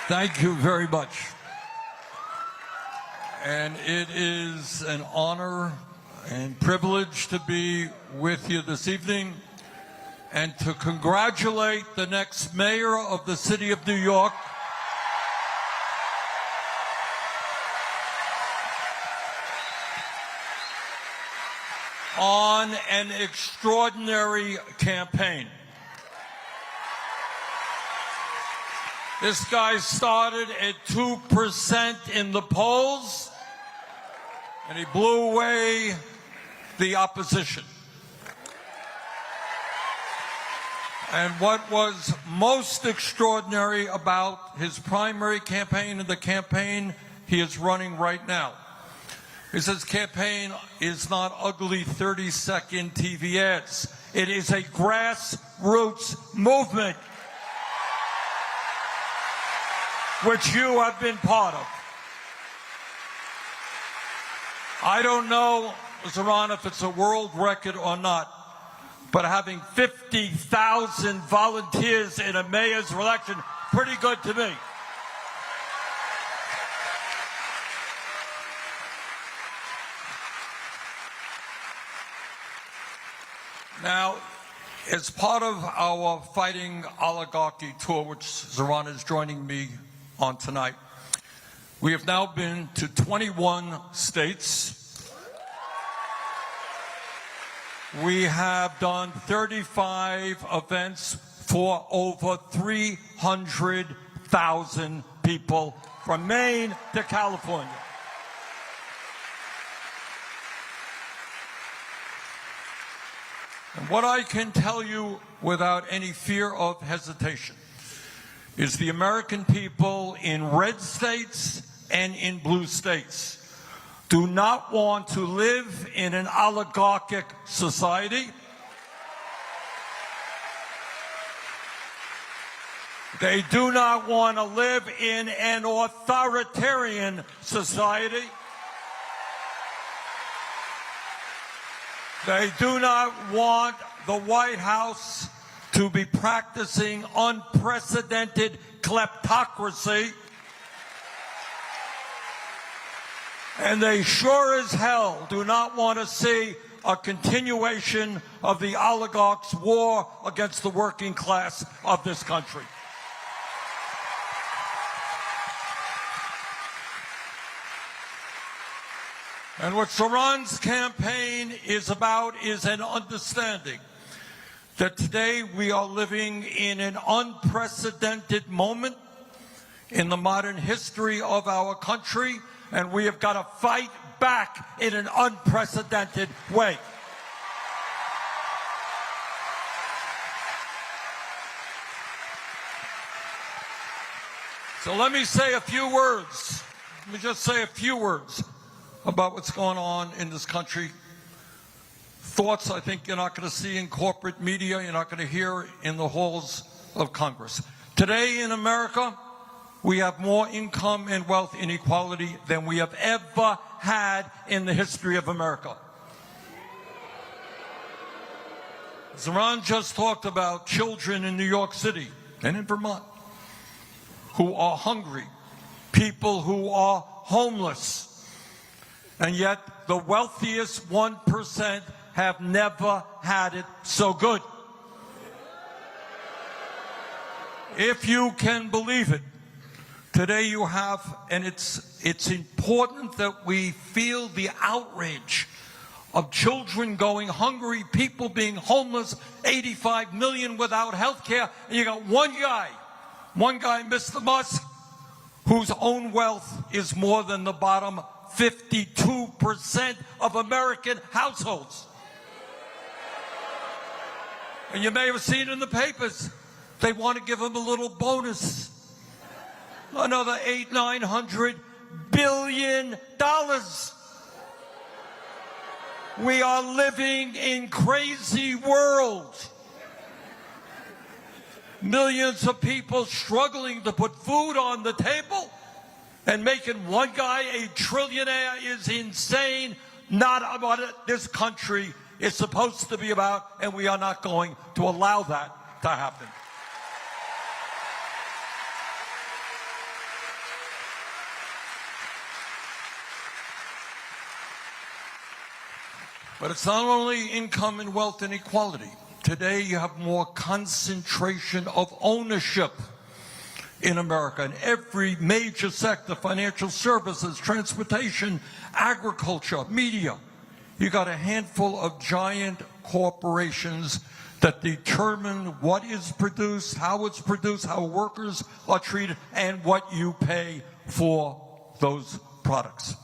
Thank you very much. And it is an honor and privilege to be with you this evening and to congratulate the next mayor of the city of New York, on an extraordinary campaign. This guy started at 2% in the polls, and he blew away the opposition. And what was most extraordinary about his primary campaign and the campaign he is running right now is his campaign is not ugly 30-second TV ads. It is a grassroots movement, which you have been part of. I don't know, Zohran, if it's a world record or not, but having 50,000 volunteers in a mayor's election, pretty good to me. Now, as part of our Fighting Oligarchy tour, which Zohran is joining me on tonight, we have now been to 21 states. We have done 35 events for over 300,000 people from Maine to California. And what I can tell you without any fear of hesitation is the American people in red states and in blue states do not want to live in an oligarchic society. They do not want to live in an authoritarian society. They do not want the White House to be practicing unprecedented kleptocracy. And they sure as hell do not want to see a continuation of the oligarchs' war against the working class of this country. And what Zohran's campaign is about is an understanding that today we are living in an unprecedented moment in the modern history of our country, and we have got to fight back in an unprecedented way. So let me say a few words. Let me just say a few words about what's going on in this country. thoughts I think you're not going to see in corporate media, you're not going to hear in the halls of Congress. Today in America, we have more income and wealth inequality than we have ever had in the history of America. Zohran just talked about children in New York City and in Vermont who are hungry, people who are homeless, and yet the wealthiest 1% have never had it so good. If you can believe it, today you have, and it's important that we feel the outrage of children going hungry, people being homeless, 85 million without health care, and you got one guy, Mr. Musk, whose own wealth is more than the bottom 52% of American households. And you may have seen in the papers, they want to give him a little bonus. Another $800–900 billion. We are living in crazy world. Millions of people struggling to put food on the table, and making one guy a trillionaire is insane. Not what this country is supposed to be about, and we are not going to allow that to happen. But it's not only income and wealth inequality. Today you have more concentration of ownership in America in every major sector: financial services, transportation, agriculture, media. You got a handful of giant corporations that determine what is produced, how workers are treated, and what you pay for those products.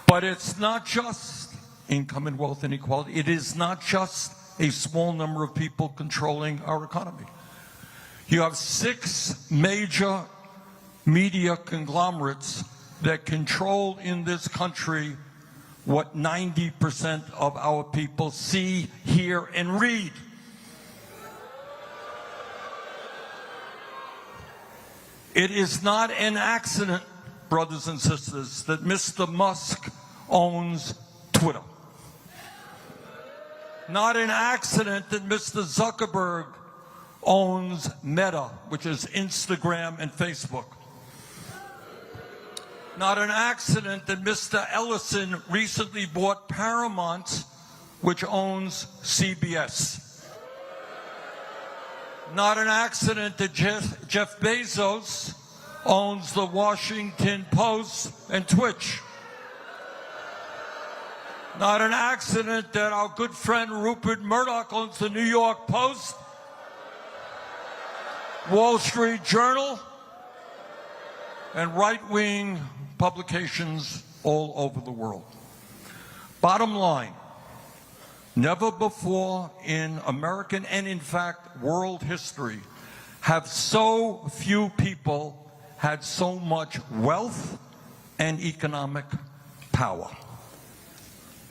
But it's not just income and wealth inequality. It is not just a small number of people controlling our economy. You have 6 major media conglomerates that control in this country what 90% of our people see, hear, and read. It is not an accident, brothers and sisters, that Mr. Musk owns Twitter. Not an accident that Mr. Zuckerberg owns Meta, which is Instagram and Facebook. Not an accident that Mr. Ellison recently bought Paramount, which owns CBS. Not an accident that Jeff Bezos owns the Washington Post and Twitch. Not an accident that our good friend Rupert Murdoch owns the New York Post, Wall Street Journal, and right-wing publications all over the world. Bottom line, never before in American and in fact world history have so few people had so much wealth and economic power.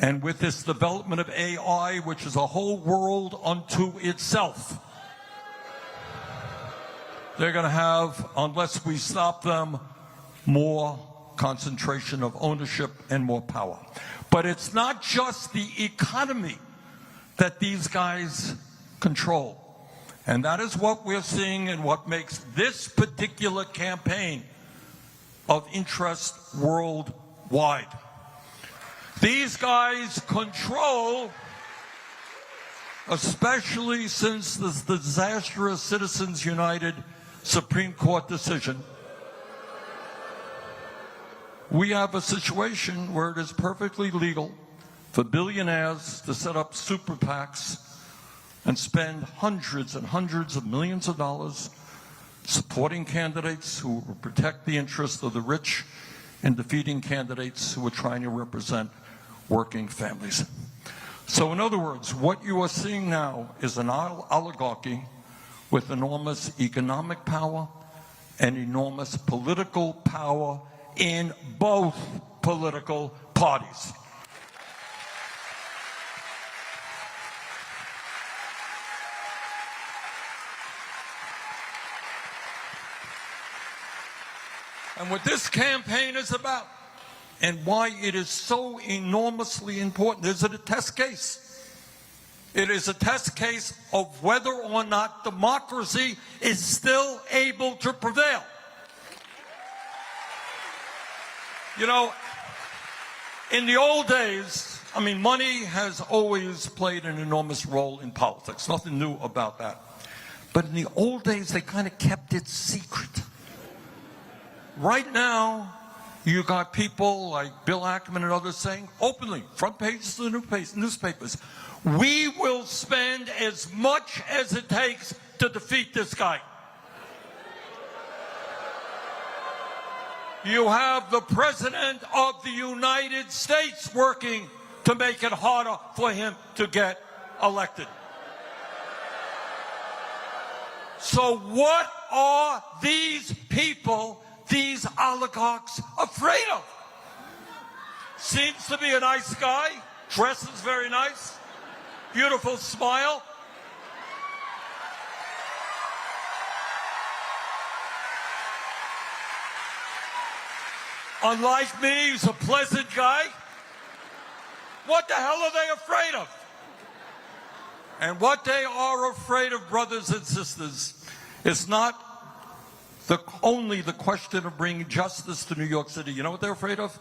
And with this development of AI, which is a whole world unto itself, they're going to have, unless we stop them, more concentration of ownership and more power. But it's not just the economy that these guys control. And that is what we're seeing and what makes this particular campaign of interest worldwide. These guys control, especially since the disastrous Citizens United Supreme Court decision, we have a situation where it is perfectly legal for billionaires to set up super PACs and spend hundreds and hundreds of millions of dollars supporting candidates who will protect the interests of the rich and defeating candidates who are trying to represent working families. So in other words, what you are seeing now is an oligarchy with enormous economic power and enormous political power in both political parties. And what this campaign is about, and why it is so enormously important, is it a test case? It is a test case of whether or not democracy is still able to prevail. You know, in the old days, I mean, money has always played an enormous role in politics. Nothing new about that. But in the old days, they kind of kept it secret. Right now, you got people like Bill Ackman and others saying openly, front pages of the newspapers, we will spend as much as it takes to defeat this guy. You have the President of the United States working to make it harder for him to get elected. So what are these people, these oligarchs, afraid of? Seems to be a nice guy, dresses very nice, beautiful smile. Unlike me, he's a pleasant guy. What the hell are they afraid of? And what they are afraid of, brothers and sisters, is not only the question of bringing justice to New York City. You know what they're afraid of?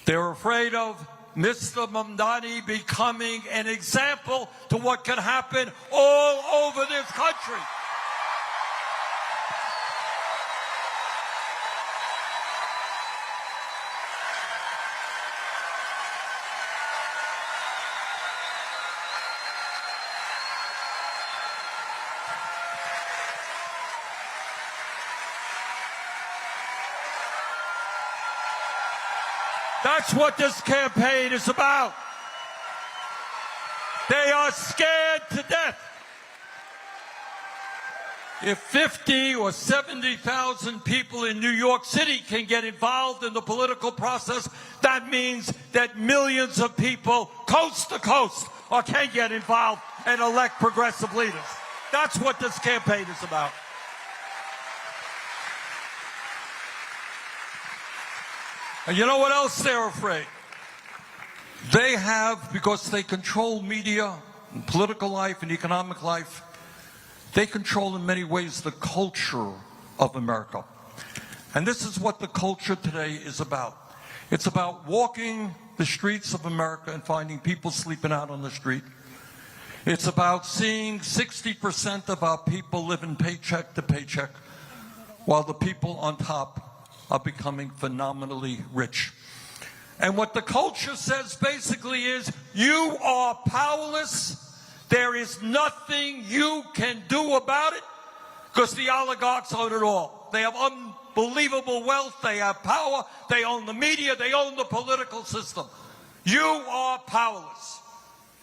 They're afraid of Mr. Mamdani becoming an example to what can happen all over this country. That's what this campaign is about. They are scared to death. If 50 or 70,000 people in New York City can get involved in the political process, that means that millions of people coast to coast can get involved and elect progressive leaders. That's what this campaign is about. And you know what else they're afraid? They have, because they control media, and political life, and economic life, they control in many ways the culture of America. And this is what the culture today is about. It's about walking the streets of America and finding people sleeping out on the street. It's about seeing 60% of our people living paycheck to paycheck, while the people on top are becoming phenomenally rich. And what the culture says basically is, you are powerless. There is nothing you can do about it, because the oligarchs own it all. They have unbelievable wealth. They have power. They own the media. They own the political system. You are powerless.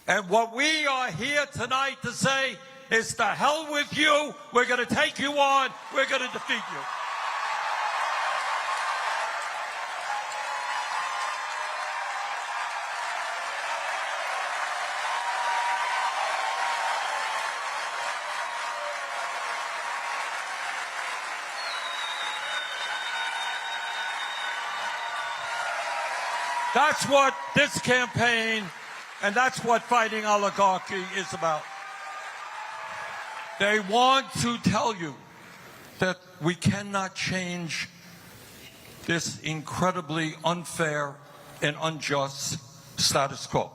And what we are here tonight to say is, to hell with you. We're going to take you on. We're going to defeat you. That's what this campaign, and that's what fighting oligarchy is about. They want to tell you that we cannot change this incredibly unfair and unjust status quo.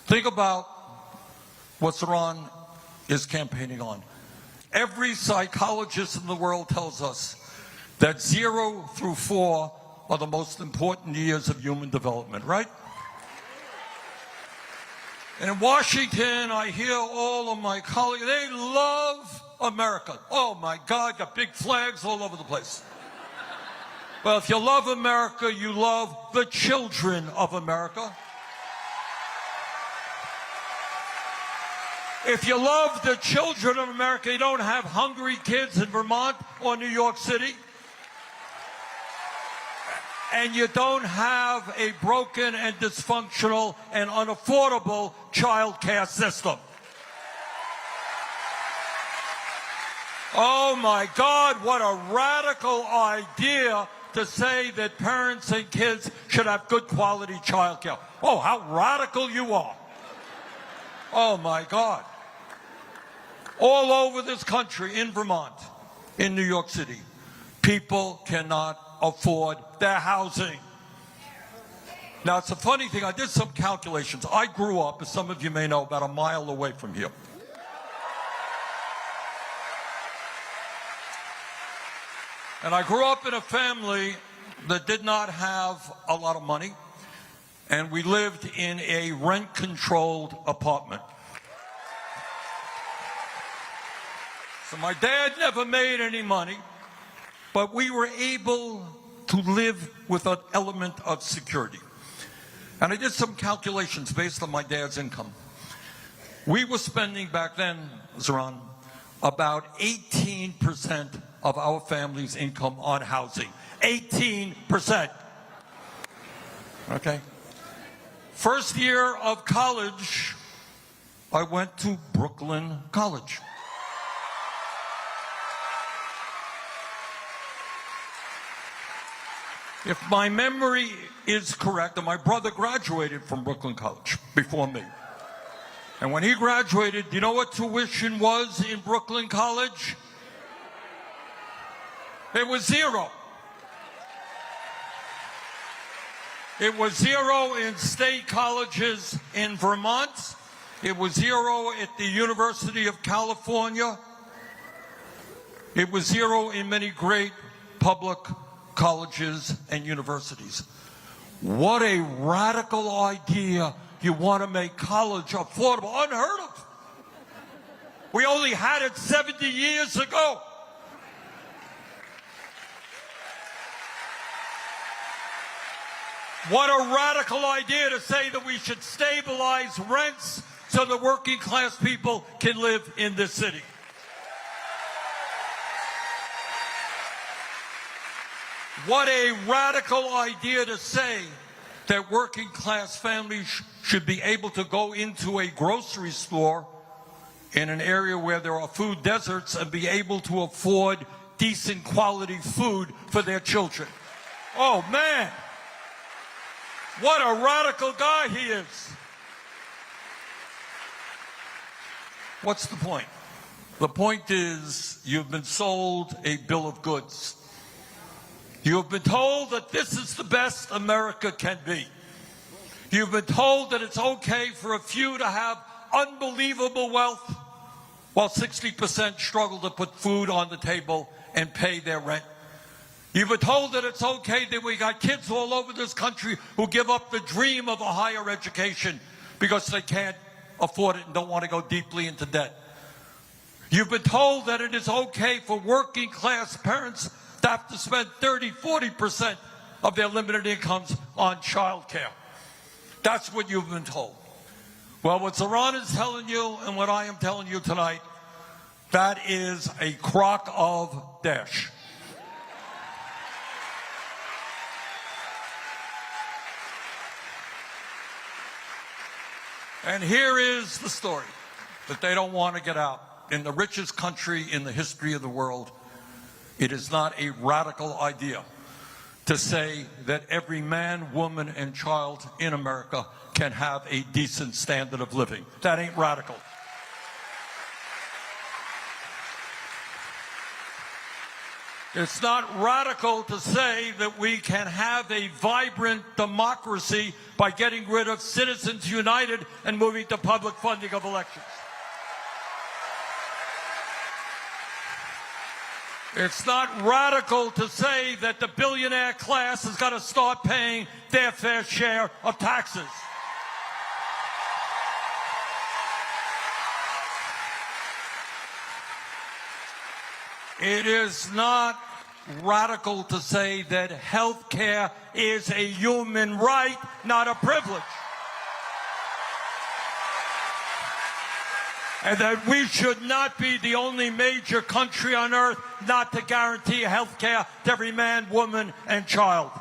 Think about what Zohran is campaigning on. Every psychologist in the world tells us that 0 through 4 are the most important years of human development, right? And in Washington, I hear all of my colleagues, they love America. Oh my God, got big flags all over the place. Well, if you love America, you love the children of America. If you love the children of America, you don't have hungry kids in Vermont or New York City. And you don't have a broken and dysfunctional and unaffordable child care system. Oh my God, what a radical idea to say that parents and kids should have good quality childcare. Oh, how radical you are. Oh my God. All over this country, in Vermont, in New York City, people cannot afford their housing. Now, it's a funny thing. I did some calculations. I grew up, as some of you may know, about a mile away from here. And I grew up in a family that did not have a lot of money, and we lived in a rent-controlled apartment. So my dad never made any money, but we were able to live with an element of security. And I did some calculations based on my dad's income. We were spending back then, Zohran, about 18% of our family's income on housing. 18%. Okay? First year of college, I went to Brooklyn College. If my memory is correct, and my brother graduated from Brooklyn College before me. And when he graduated, do you know what tuition was in Brooklyn College? It was zero. It was zero in state colleges in Vermont. It was zero at the University of California. It was zero in many great public colleges and universities. What a radical idea. You want to make college affordable. Unheard of. We only had it 70 years ago. What a radical idea to say that we should stabilize rents so that working class people can live in this city. What a radical idea to say that working class families should be able to go into a grocery store in an area where there are food deserts and be able to afford decent quality food for their children. Oh man, what a radical guy he is. What's the point? The point is you've been sold a bill of goods. You have been told that this is the best America can be. You've been told that it's okay for a few to have unbelievable wealth while 60% struggle to put food on the table and pay their rent. You've been told that it's okay that we got kids all over this country who give up the dream of a higher education because they can't afford it and don't want to go deeply into debt. You've been told that it is okay for working class parents to have to spend 30–40% of their limited incomes on child care. That's what you've been told. Well, what Zohran is telling you and what I am telling you tonight, that is a crock of dash. And here is the story that they don't want to get out. In the richest country in the history of the world, it is not a radical idea to say that every man, woman, and child in America can have a decent standard of living. That ain't radical. It's not radical to say that we can have a vibrant democracy by getting rid of Citizens United and moving to public funding of elections. It's not radical to say that the billionaire class has got to start paying their fair share of taxes. It is not radical to say that health care is a human right, not a privilege. And that we should not be the only major country on earth not to guarantee health care to every man, woman, and child.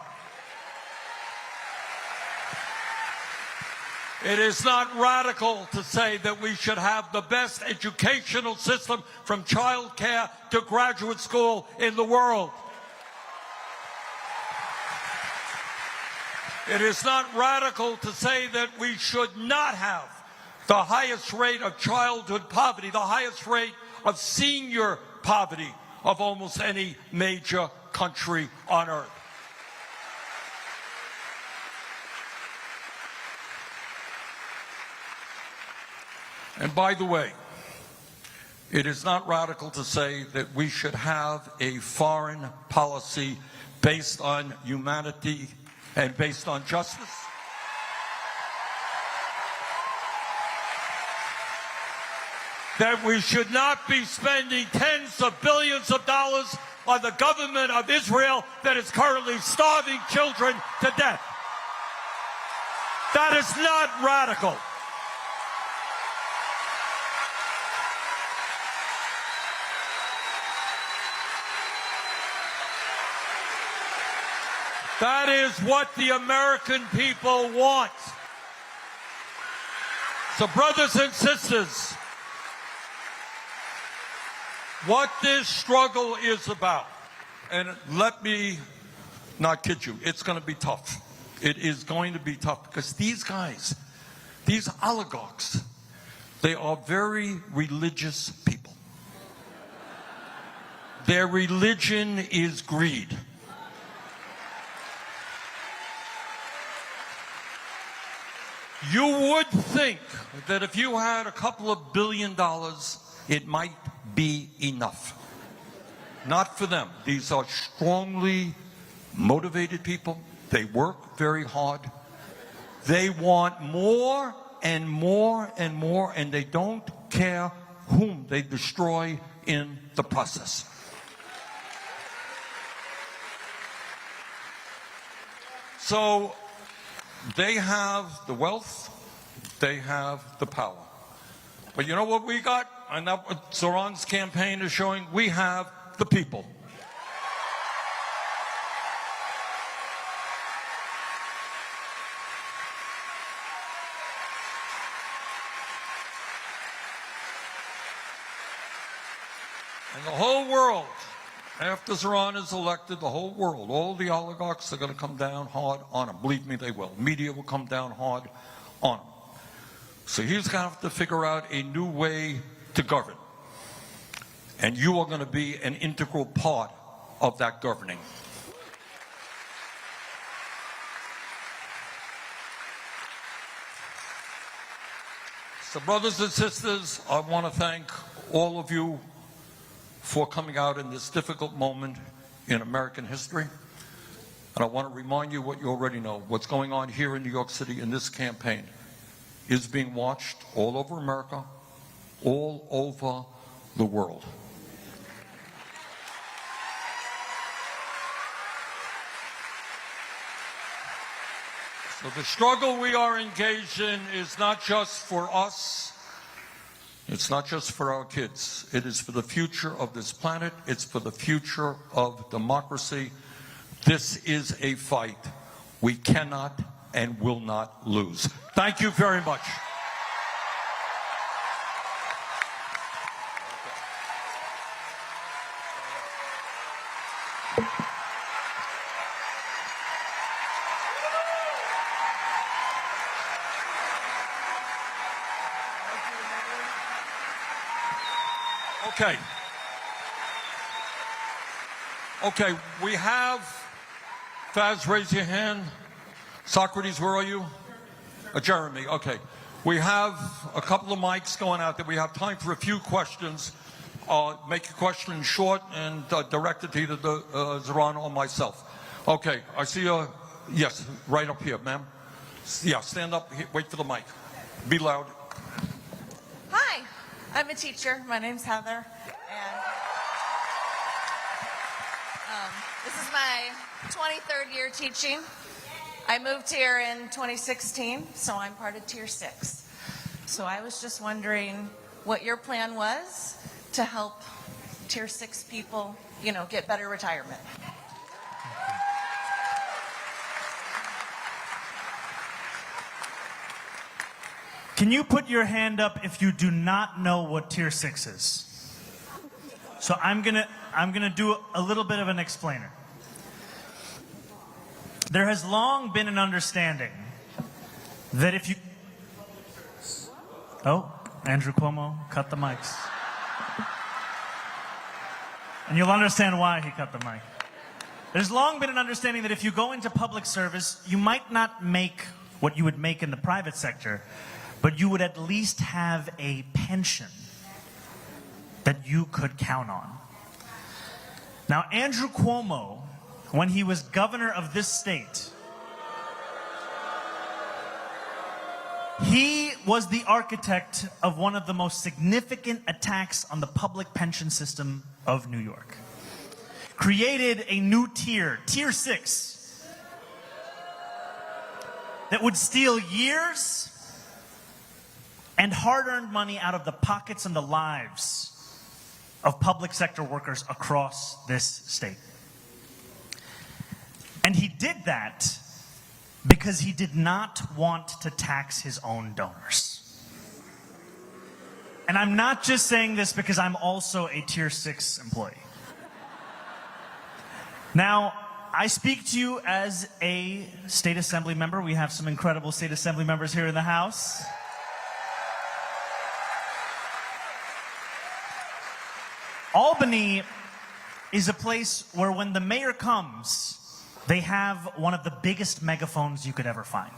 It is not radical to say that we should have the best educational system from child care to graduate school in the world. It is not radical to say that we should not have the highest rate of childhood poverty, the highest rate of senior poverty of almost any major country on earth. And by the way, it is not radical to say that we should have a foreign policy based on humanity and based on justice. That we should not be spending tens of billions of dollars on the government of Israel that is currently starving children to death. That is not radical. That is what the American people want. So, brothers and sisters, what this struggle is about, and let me not kid you, it's going to be tough. It is going to be tough because these guys, these oligarchs, they are very religious people. Their religion is greed. You would think that if you had a couple of $1 billion, it might be enough. Not for them. These are strongly motivated people. They work very hard. They want more and more and more, and they don't care whom they destroy in the process. So they have the wealth, they have the power. But you know what we got? And that's what Zohran's campaign is showing. We have the people. And the whole world, after Zohran is elected, the whole world, all the oligarchs are going to come down hard on him. Believe me, they will. Media will come down hard on him. So he's going to have to figure out a new way to govern. And you are going to be an integral part of that governing. So brothers and sisters, I want to thank all of you for coming out in this difficult moment in American history. And I want to remind you what you already know. What's going on here in New York City in this campaign is being watched all over America, all over the world. So the struggle we are engaged in is not just for us. It's not just for our kids. It is for the future of this planet. It's for the future of democracy. This is a fight we cannot and will not lose. Thank you very much. Okay. Okay, we have, Faz, raise your hand. Socrates, where are you? Jeremy, okay. We have a couple of mics going out there. We have time for a few questions. Make your questions short and direct it to either Zohran or myself. Okay, I see you. Yes, right up here, ma'am. Yeah, stand up, wait for the mic. Be loud. Hi, I'm a teacher. My name's Heather, and this is my 23rd year teaching. I moved here in 2016, so I'm part of Tier 6. So I was just wondering what your plan was to help Tier 6 people, you know, get better retirement. Can you put your hand up if you do not know what Tier 6 is? So I'm gonna do a little bit of an explainer. There has long been an understanding that if you... Oh, Andrew Cuomo cut the mics. And you'll understand why he cut the mic. There's long been an understanding that if you go into public service, you might not make what you would make in the private sector, but you would at least have a pension that you could count on. Now, Andrew Cuomo, when he was governor of this state, he was the architect of one of the most significant attacks on the public pension system of New York. Created a new tier, Tier 6, that would steal years and hard-earned money out of the pockets and the lives of public sector workers across this state. And he did that because he did not want to tax his own donors. And I'm not just saying this because I'm also a Tier 6 employee. Now, I speak to you as a state assembly member. We have some incredible state assembly members here in the House. Albany is a place where when the mayor comes, they have one of the biggest megaphones you could ever find.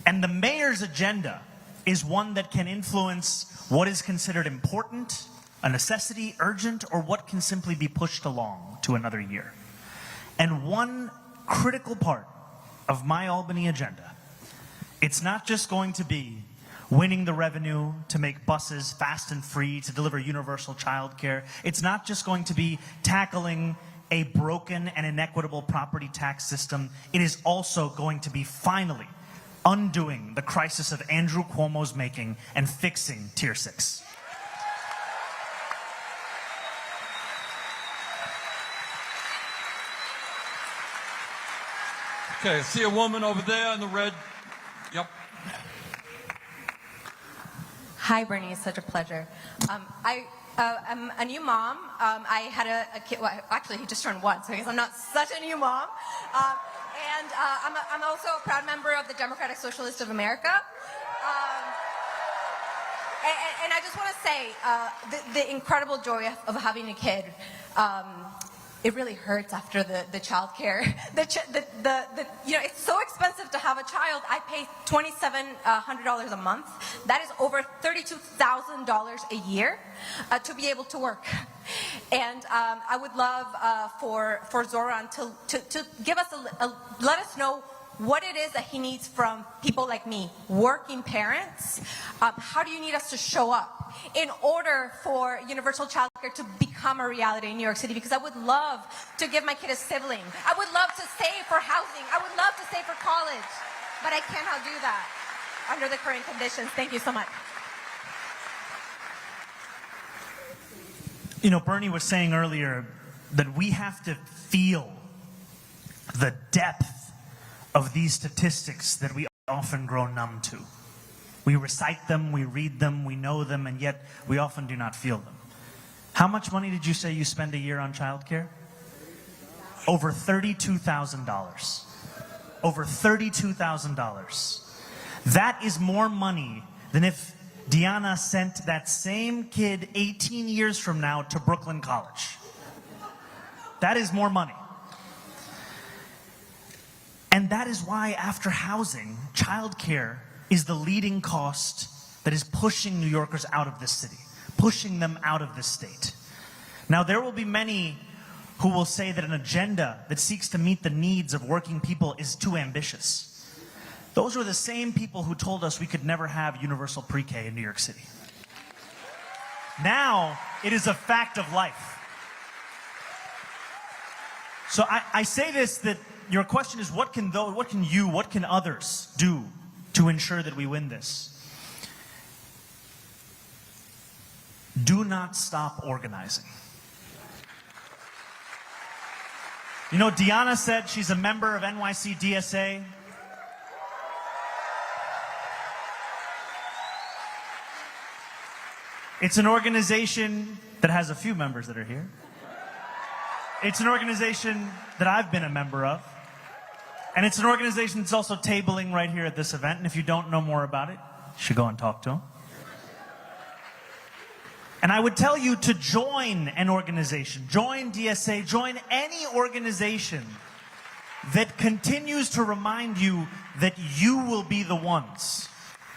And the mayor's agenda is one that can influence what is considered important, a necessity, urgent, or what can simply be pushed along to another year. And one critical part of my Albany agenda, it's not just going to be winning the revenue to make buses fast and free, to deliver universal childcare. It's not just going to be tackling a broken and inequitable property tax system. It is also going to be finally undoing the crisis of Andrew Cuomo's making and fixing Tier 6. Okay, I see a woman over there in the red. Yep. Hi, Bernie. It's such a pleasure. I'm a new mom. I had a kid. Well, actually, he just turned 1, so I guess I'm not such a new mom. I'm also a proud member of the Democratic Socialists of America. And I just want to say the incredible joy of having a kid. It really hurts after the child care. You know, it's so expensive to have a child. I pay $2,700 a month. That is over $32,000 a year to be able to work. And I would love for Zohran to give us let us know what it is that he needs from people like me, working parents. How do you need us to show up in order for universal childcare to become a reality in New York City? Because I would love to give my kid a sibling. I would love to save for housing. I would love to save for college. But I cannot do that under the current conditions. Thank you so much. You know, Bernie was saying earlier that we have to feel the depth of these statistics that we often grow numb to. We recite them, we read them, we know them, and yet we often do not feel them. How much money did you say you spend a year on childcare? Over $32,000. Over $32,000. That is more money than if Diana sent that same kid 18 years from now to Brooklyn College. That is more money. And that is why, after housing, childcare is the leading cost that is pushing New Yorkers out of this city, pushing them out of this state. Now, there will be many who will say that an agenda that seeks to meet the needs of working people is too ambitious. Those were the same people who told us we could never have universal pre-K in New York City. Now, it is a fact of life. So I say this, that your question is, what can others do to ensure that we win this? Do not stop organizing. You know, Diana said she's a member of NYC DSA. It's an organization that has a few members that are here. It's an organization that I've been a member of. And it's an organization that's also tabling right here at this event. And if you don't know more about it, you should go and talk to them. And I would tell you to join an organization, join DSA, join any organization that continues to remind you that you will be the ones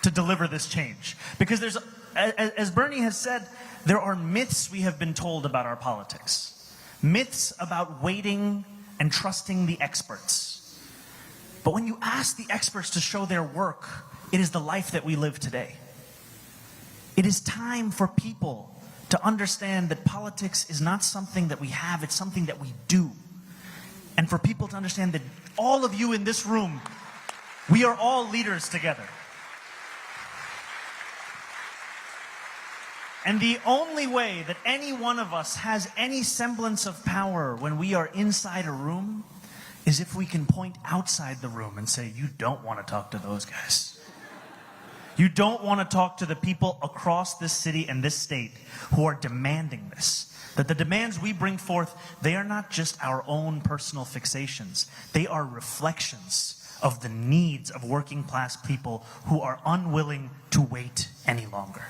to deliver this change. Because there's, as Bernie has said, there are myths we have been told about our politics. Myths about waiting and trusting the experts. But when you ask the experts to show their work, it is the life that we live today. It is time for people to understand that politics is not something that we have, it's something that we do. And for people to understand that all of you in this room, we are all leaders together. And the only way that any one of us has any semblance of power when we are inside a room is if we can point outside the room and say, you don't want to talk to those guys. You don't want to talk to the people across this city and this state who are demanding this. That the demands we bring forth, they are not just our own personal fixations. They are reflections of the needs of working class people who are unwilling to wait any longer.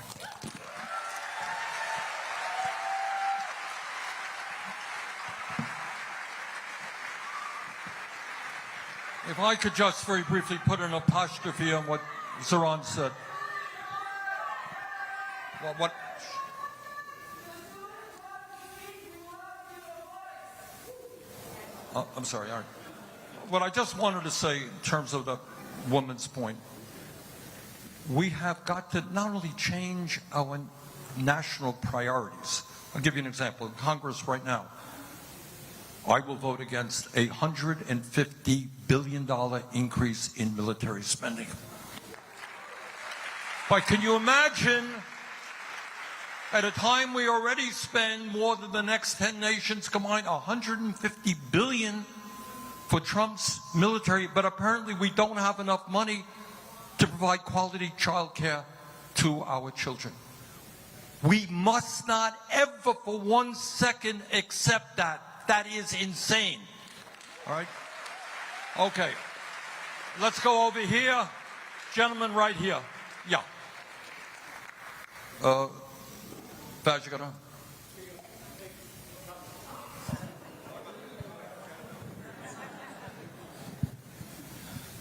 If I could just very briefly put an apostrophe on what Zohran said. I'm sorry. All right. What I just wanted to say in terms of the woman's point, we have got to not only change our national priorities. I'll give you an example. In Congress right now, I will vote against a $150 billion increase in military spending. But can you imagine, at a time we already spend more than the next 10 nations combined, $150 billion for Trump's military, but apparently we don't have enough money to provide quality child care to our children. We must not ever for 1 second accept that. That is insane. All right? Okay. Let's go over here. Gentleman right here. Yeah. Vajagara.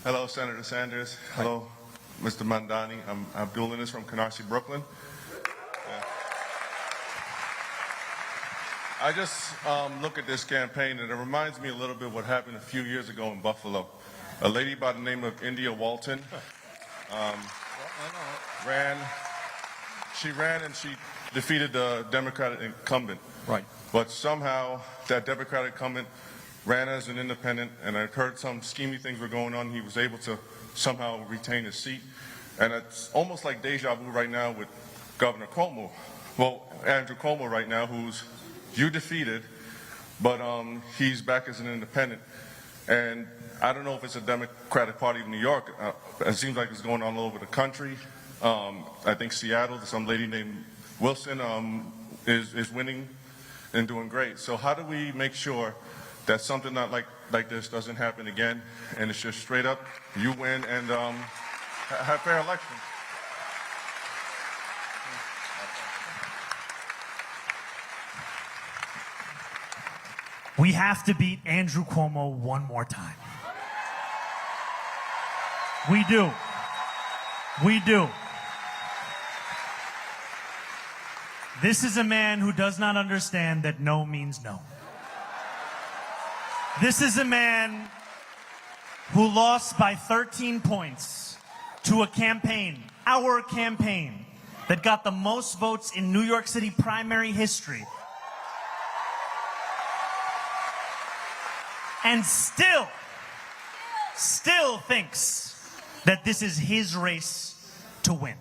Hello, Senator Sanders. Hello, Mr. Mamdani. I'm Abdul Innes from Canarsie, Brooklyn. I just look at this campaign, and it reminds me a little bit what happened a few years ago in Buffalo. A lady by the name of India Walton ran and she defeated the Democratic incumbent. Right. But somehow that Democratic incumbent ran as an independent, and I've heard some schemy things were going on. He was able to somehow retain his seat. And it's almost like deja vu right now with Governor Cuomo. Well, Andrew Cuomo right now, who's you defeated, but he's back as an independent. And I don't know if it's a Democratic Party of New York. It seems like it's going on all over the country. I think Seattle, some lady named Wilson is winning and doing great. So how do we make sure that something not like this doesn't happen again, and it's just straight up, you win and have fair elections? We have to beat Andrew Cuomo one more time. We do. We do. This is a man who does not understand that no means no. This is a man who lost by 13 points to a campaign, our campaign, that got the most votes in New York City primary history. And still thinks that this is his race to win.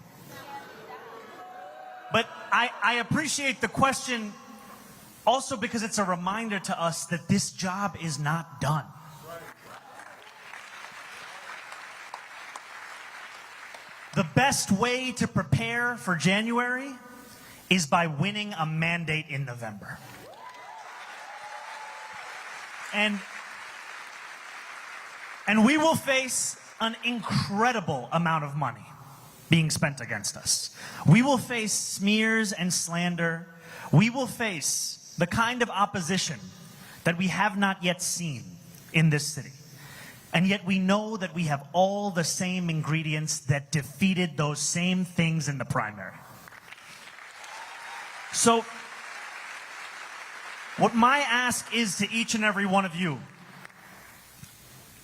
But I appreciate the question also because it's a reminder to us that this job is not done. The best way to prepare for January is by winning a mandate in November. And we will face an incredible amount of money being spent against us. We will face smears and slander. We will face the kind of opposition that we have not yet seen in this city. And yet we know that we have all the same ingredients that defeated those same things in the primary. So, what my ask is to each and every one of you,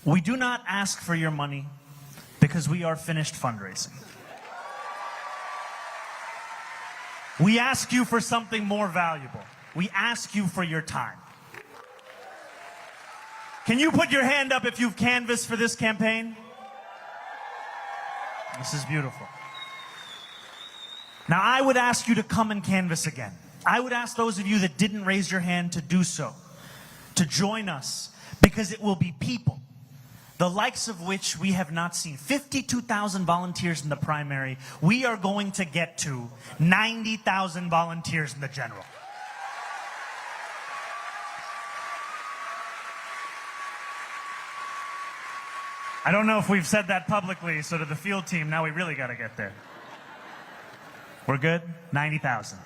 we do not ask for your money because we are finished fundraising. We ask you for something more valuable. We ask you for your time. Can you put your hand up if you've canvassed for this campaign? This is beautiful. Now, I would ask you to come and canvass again. I would ask those of you that didn't raise your hand to do so, to join us, because it will be people, the likes of which we have not seen. 52,000 volunteers in the primary. We are going to get to 90,000 volunteers in the general. I don't know if we've said that publicly, so to the field team, now we really got to get there. We're good? 90,000.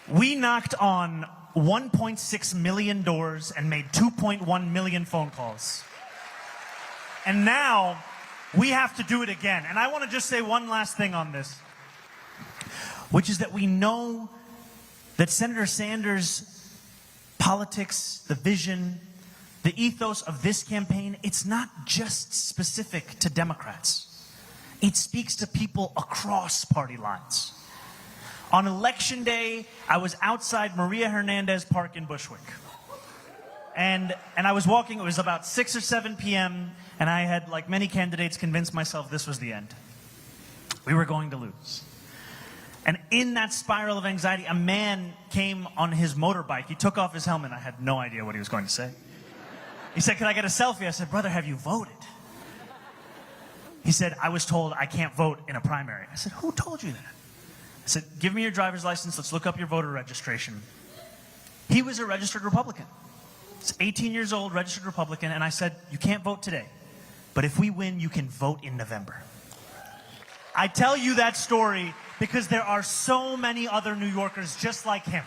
We knocked on 1.6 million doors and made 2.1 million phone calls. And now we have to do it again. And I want to just say one last thing on this, which is that we know that Senator Sanders' politics, the vision, the ethos of this campaign, it's not just specific to Democrats. It speaks to people across party lines. On Election Day, I was outside Maria Hernandez Park in Bushwick. And I was walking, it was about 6 or 7 p.m., and I had, like many candidates, convinced myself this was the end. We were going to lose. And in that spiral of anxiety, a man came on his motorbike. He took off his helmet. I had no idea what he was going to say. He said, "Can I get a selfie?" I said, "Brother, have you voted?" He said, "I was told I can't vote in a primary." I said, "Who told you that?" I said, "Give me your driver's license. Let's look up your voter registration." He was a registered Republican. He's 18 years old, registered Republican. And I said, "You can't vote today, but if we win, you can vote in November." I tell you that story because there are so many other New Yorkers just like him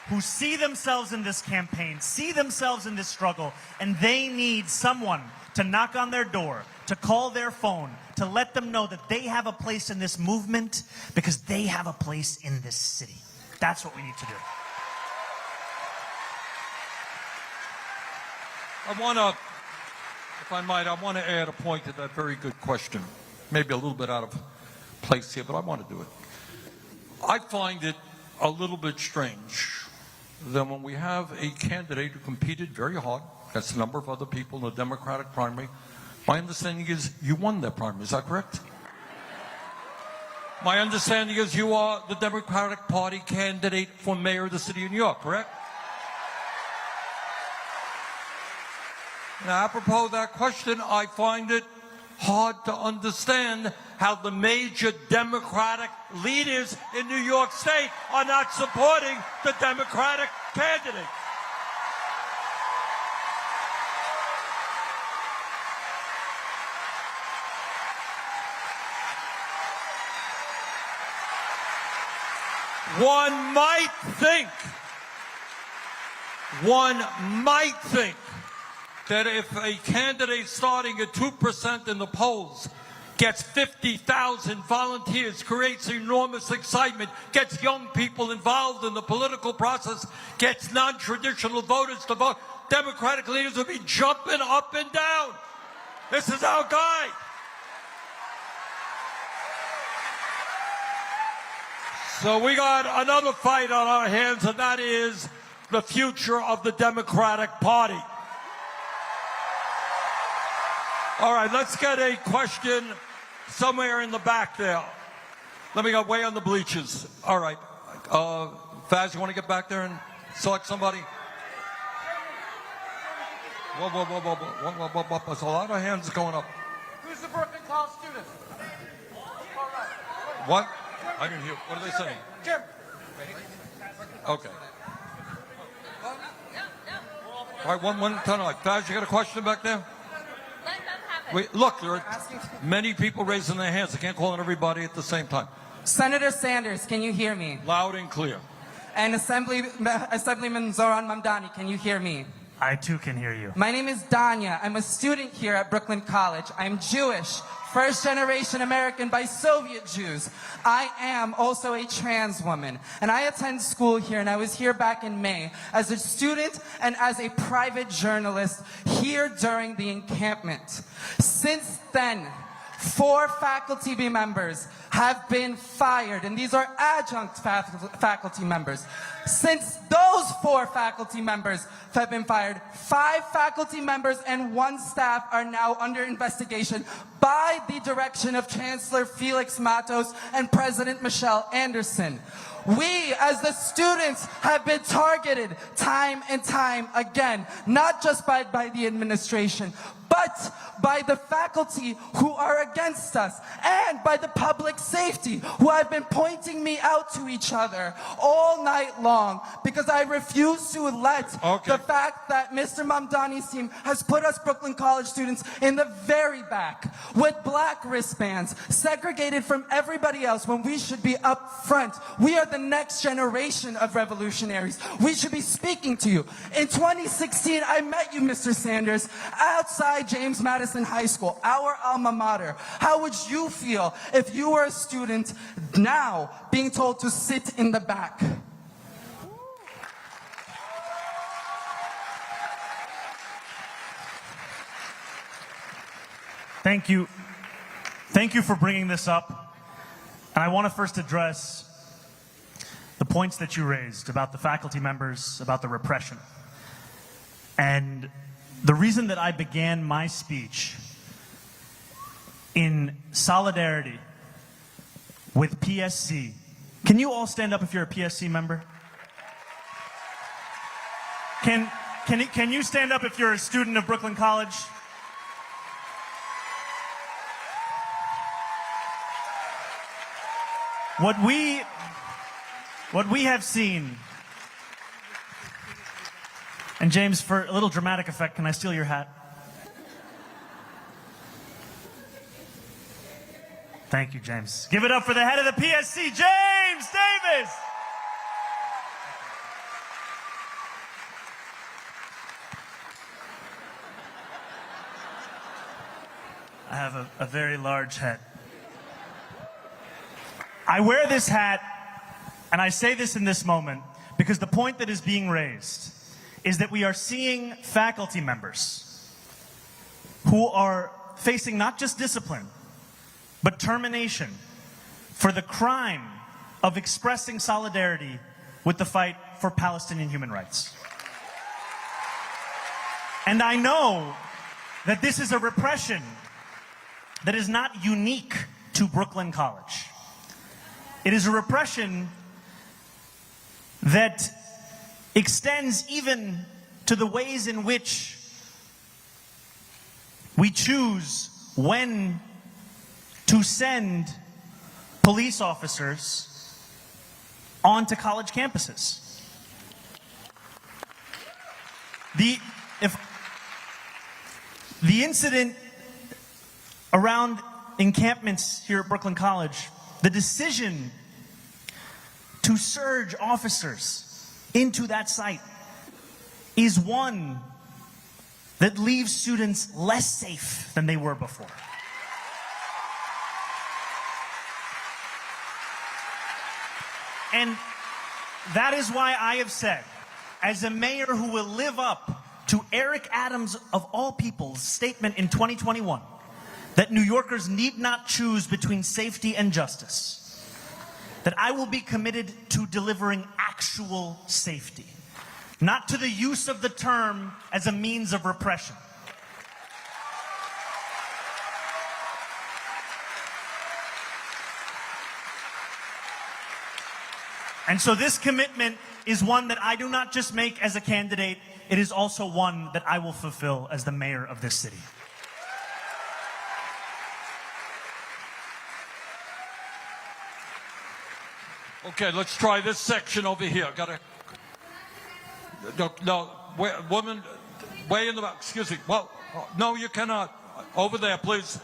who see themselves in this campaign, see themselves in this struggle, and they need someone to knock on their door, to call their phone, to let them know that they have a place in this movement because they have a place in this city. That's what we need to do. I want to, if I might, I want to add a point to that very good question. Maybe a little bit out of place here, but I want to do it. I find it a little bit strange that when we have a candidate who competed very hard against a number of other people in the Democratic primary, my understanding is you won that primary. Is that correct? My understanding is you are the Democratic Party candidate for mayor of the city of New York, correct? Now, apropos of that question, I find it hard to understand how the major Democratic leaders in New York State are not supporting the Democratic candidate. One might think that if a candidate starting at 2% in the polls gets 50,000 volunteers, creates enormous excitement, gets young people involved in the political process, gets non-traditional voters to vote, Democratic leaders will be jumping up and down. This is our guy. So we got another fight on our hands, and that is the future of the Democratic Party. All right, let's get a question somewhere in the back there. Let me go way on the bleachers. All right. Faz, you want to get back there and select somebody? Whoa. There's a lot of hands going up. Who's the Brooklyn College student? What? I didn't hear. What are they saying? Jim. Okay. All right, one time. Faz, you got a question back there? Wait, look, there are many people raising their hands. I can't call on everybody at the same time. Senator Sanders, can you hear me? Loud and clear. And Assemblyman Zohran Mamdani, can you hear me? I too can hear you. My name is Danya. I'm a student here at Brooklyn College. I'm Jewish, first-generation American by Soviet Jews. I am also a trans woman, and I attend school here, and I was here back in May as a student and as a private journalist here during the encampment. Since then, 4 faculty members have been fired, and these are adjunct faculty members. Since those 4 faculty members have been fired, 5 faculty members and 1 staff are now under investigation by the direction of Chancellor Felix Matos and President Michelle Anderson. We, as the students, have been targeted time and time again, not just by the administration, but by the faculty who are against us, and by the public safety who have been pointing me out to each other all night long, because I refuse to let the fact that Mr. Mamdani's team has put us Brooklyn College students in the very back with black wristbands, segregated from everybody else when we should be up front. We are the next generation of revolutionaries. We should be speaking to you. In 2016, I met you, Mr. Sanders, outside James Madison High School, our alma mater. How would you feel if you were a student now being told to sit in the back? Thank you. Thank you for bringing this up. And I want to first address the points that you raised about the faculty members, about the repression. And the reason that I began my speech in solidarity with PSC. Can you all stand up if you're a PSC member? Can you stand up if you're a student of Brooklyn College? What we have seen, and James, for a little dramatic effect, can I steal your hat? Thank you, James. Give it up for the head of the PSC, James Davis! I have a very large hat. I wear this hat, and I say this in this moment, because the point that is being raised is that we are seeing faculty members who are facing not just discipline, but termination for the crime of expressing solidarity with the fight for Palestinian human rights. And I know that this is a repression that is not unique to Brooklyn College. It is a repression that extends even to the ways in which we choose when to send police officers onto college campuses. The incident around encampments here at Brooklyn College, the decision to surge officers into that site is one that leaves students less safe than they were before. And that is why I have said, as a mayor who will live up to Eric Adams, of all people's statement in 2021, that New Yorkers need not choose between safety and justice, that I will be committed to delivering actual safety, not to the use of the term as a means of repression. And so this commitment is one that I do not just make as a candidate, it is also one that I will fulfill as the mayor of this city. Okay, let's try this section over here. No, woman, way in the back. Excuse me. Well, no, you cannot. Over there, please.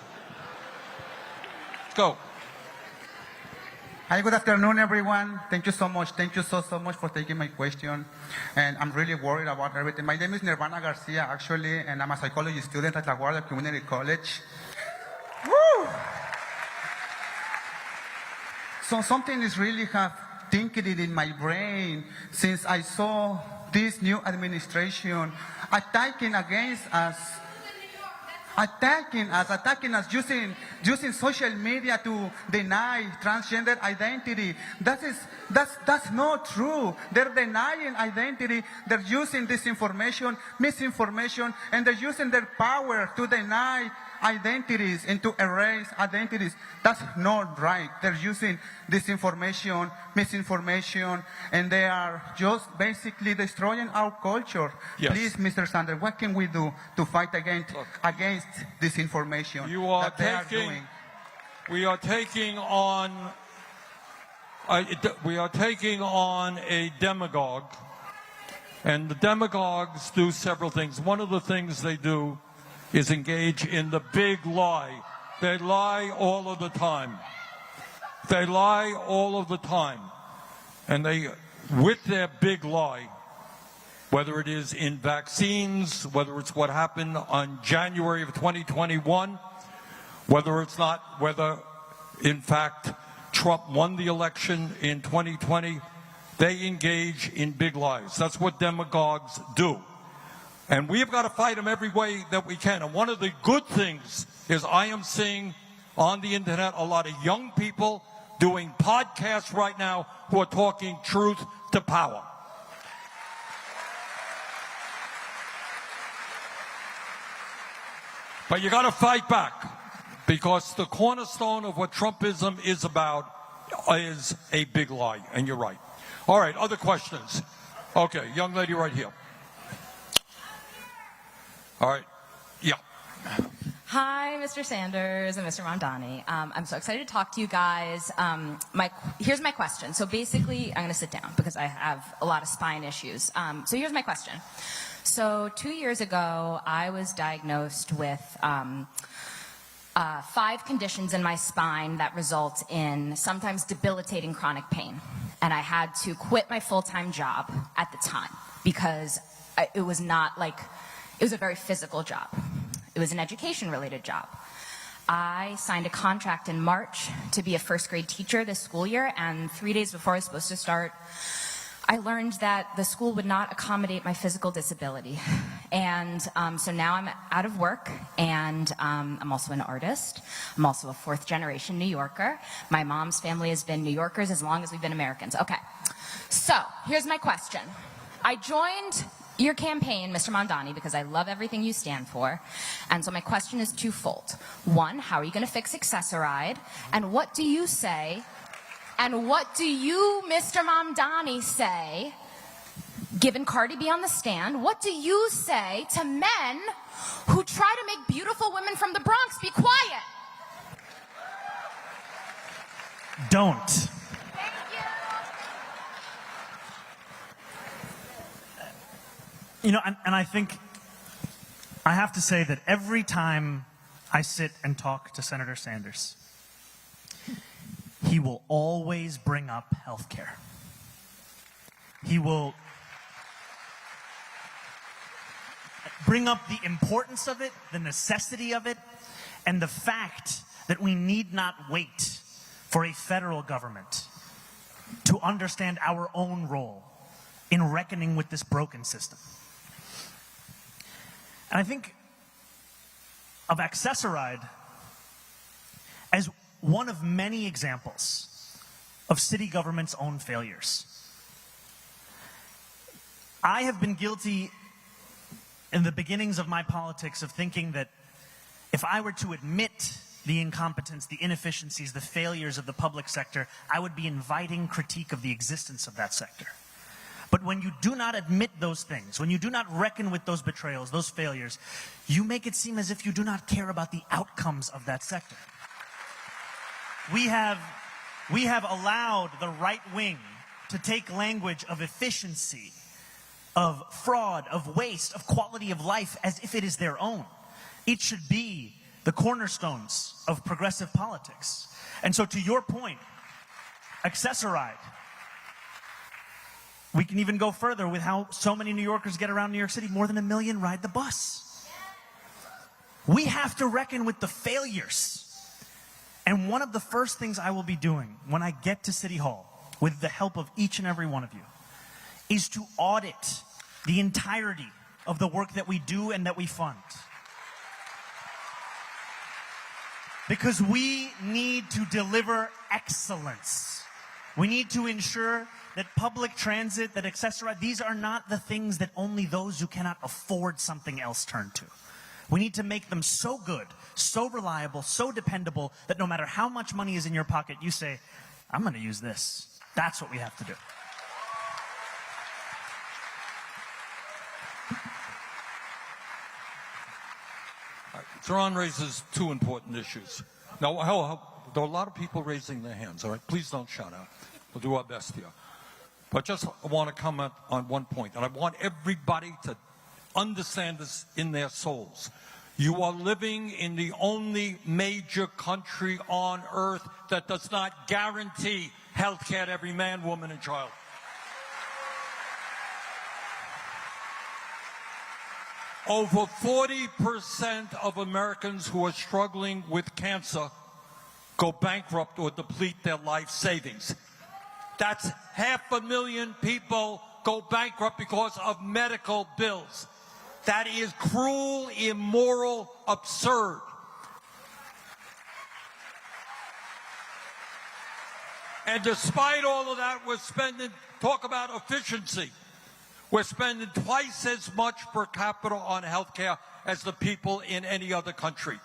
Go. Hi, good afternoon, everyone. Thank you so much. Thank you so much for taking my question. And I'm really worried about everything. My name is Nirvana Garcia, actually, and I'm a psychology student at La Guardia Community College. Woo! So something is really thinking it in my brain since I saw this new administration attacking us, using social media to deny transgender identity. That's not true. They're denying identity. They're using disinformation, misinformation, and they're using their power to deny identities and to erase identities. That's not right. They're using disinformation, misinformation, and they are just basically destroying our culture. Yes. Please, Mr. Sanders, what can we do to fight against disinformation that they are doing? We are taking on a demagogue, and the demagogues do several things. One of the things they do is engage in the big lie. They lie all of the time. They lie all of the time. And they, with their big lie, whether it is in vaccines, whether it's what happened on January of 2021, whether in fact Trump won the election in 2020, they engage in big lies. That's what demagogues do. And we've got to fight them every way that we can. And one of the good things is I am seeing on the internet a lot of young people doing podcasts right now who are talking truth to power. But you got to fight back, because the cornerstone of what Trumpism is about is a big lie, and you're right. All right, other questions? Okay, young lady right here. All right. Yeah. Hi, Mr. Sanders and Mr. Mamdani. I'm so excited to talk to you guys. Here's my question. So basically, I'm going to sit down because I have a lot of spine issues. So here's my question. So 2 years ago, I was diagnosed with 5 conditions in my spine that result in sometimes debilitating chronic pain. And I had to quit my full-time job at the time because it was not like... It was a very physical job. It was an education-related job. I signed a contract in March to be a first-grade teacher this school year, and 3 days before I was supposed to start, I learned that the school would not accommodate my physical disability. And so now I'm out of work, and I'm also an artist. I'm also a fourth-generation New Yorker. My mom's family has been New Yorkers as long as we've been Americans. Okay, so here's my question. I joined your campaign, Mr. Mamdani, because I love everything you stand for. And so my question is twofold. One, how are you going to fix Accessoride? And what do you say, and what do you, Mr. Mamdani, say, given Cardi B on the stand, what do you say to men who try to make beautiful women from the Bronx be quiet? Don't. You know, and I think I have to say that every time I sit and talk to Senator Sanders, he will always bring up health care. He will bring up the importance of it, the necessity of it, and the fact that we need not wait for a federal government to understand our own role in reckoning with this broken system. And I think of Accessoride as one of many examples of city government's own failures. I have been guilty in the beginnings of my politics of thinking that if I were to admit the incompetence, the inefficiencies, the failures of the public sector, I would be inviting critique of the existence of that sector. But when you do not admit those things, when you do not reckon with those betrayals, those failures, you make it seem as if you do not care about the outcomes of that sector. We have allowed the right wing to take language of efficiency of fraud, of waste, of quality of life as if it is their own. It should be the cornerstones of progressive politics. And so to your point, accessoride. We can even go further with how so many New Yorkers get around New York City. More than 1 million ride the bus. We have to reckon with the failures. And one of the first things I will be doing when I get to City Hall, with the help of each and every one of you, is to audit the entirety of the work that we do and that we fund. Because we need to deliver excellence. We need to ensure that public transit, that accessoride, these are not the things that only those who cannot afford something else turn to. We need to make them so good, so reliable, so dependable that no matter how much money is in your pocket, you say, I'm going to use this. That's what we have to do. Zohran raises two important issues. Now, there are a lot of people raising their hands, all right? Please don't shout out. We'll do our best here. But just want to comment on one point, and I want everybody to understand this in their souls. You are living in the only major country on earth that does not guarantee health care to every man, woman, and child. Over 40% of Americans who are struggling with cancer go bankrupt or deplete their life savings. That's 500,000 people go bankrupt because of medical bills. That is cruel, immoral, absurd. And despite all of that, we're spending, talk about efficiency, we're spending twice as much per capita on health care as the people in any other country.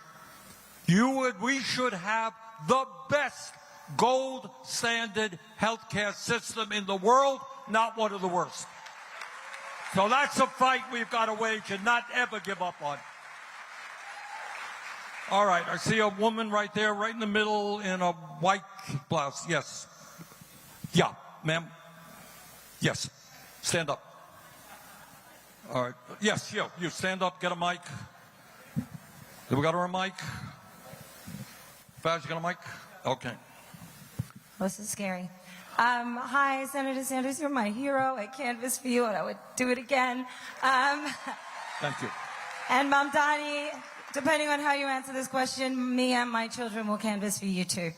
We should have the best gold standard health care system in the world, not one of the worst. So that's a fight we've got to wage and not ever give up on. All right, I see a woman right there, right in the middle in a white blouse. Yes. Yeah, ma'am. Yes. Stand up. All right. Yes, you stand up, get a mic. Do we got her a mic? Faz, you got a mic? Okay. This is scary. Hi, Senator Sanders, you're my hero. I canvassed for you, and I would do it again. Thank you. And Mamdani, depending on how you answer this question, me and my children will canvass for you too.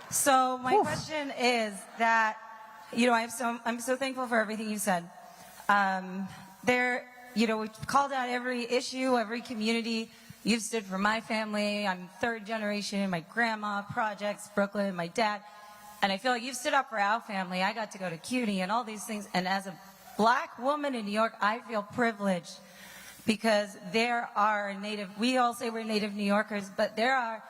So my question is that, you know, I'm so thankful for everything you said. We've called out every issue, every community. You've stood for my family. I'm third generation. My grandma, projects, Brooklyn, my dad. And I feel like you've stood up for our family. I got to go to CUNY and all these things. And as a black woman in New York, I feel privileged because there are we all say we're native New Yorkers, but there are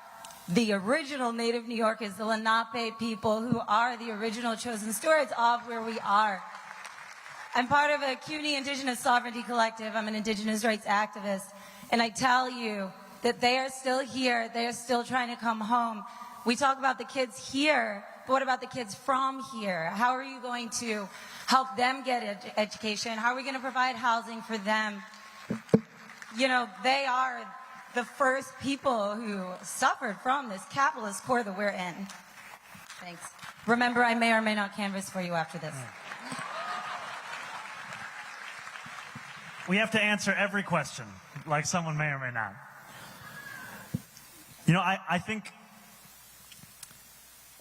the original native New Yorkers, the Lenape people who are the original chosen stewards of where we are. I'm part of a CUNY Indigenous Sovereignty Collective. I'm an indigenous rights activist. And I tell you that they are still here. They are still trying to come home. We talk about the kids here, but what about the kids from here? How are you going to help them get education? How are we going to provide housing for them? You know, they are the first people who suffered from this capitalist core that we're in. Thanks. Remember, I may or may not canvass for you after this. We have to answer every question, like someone may or may not. You know, I think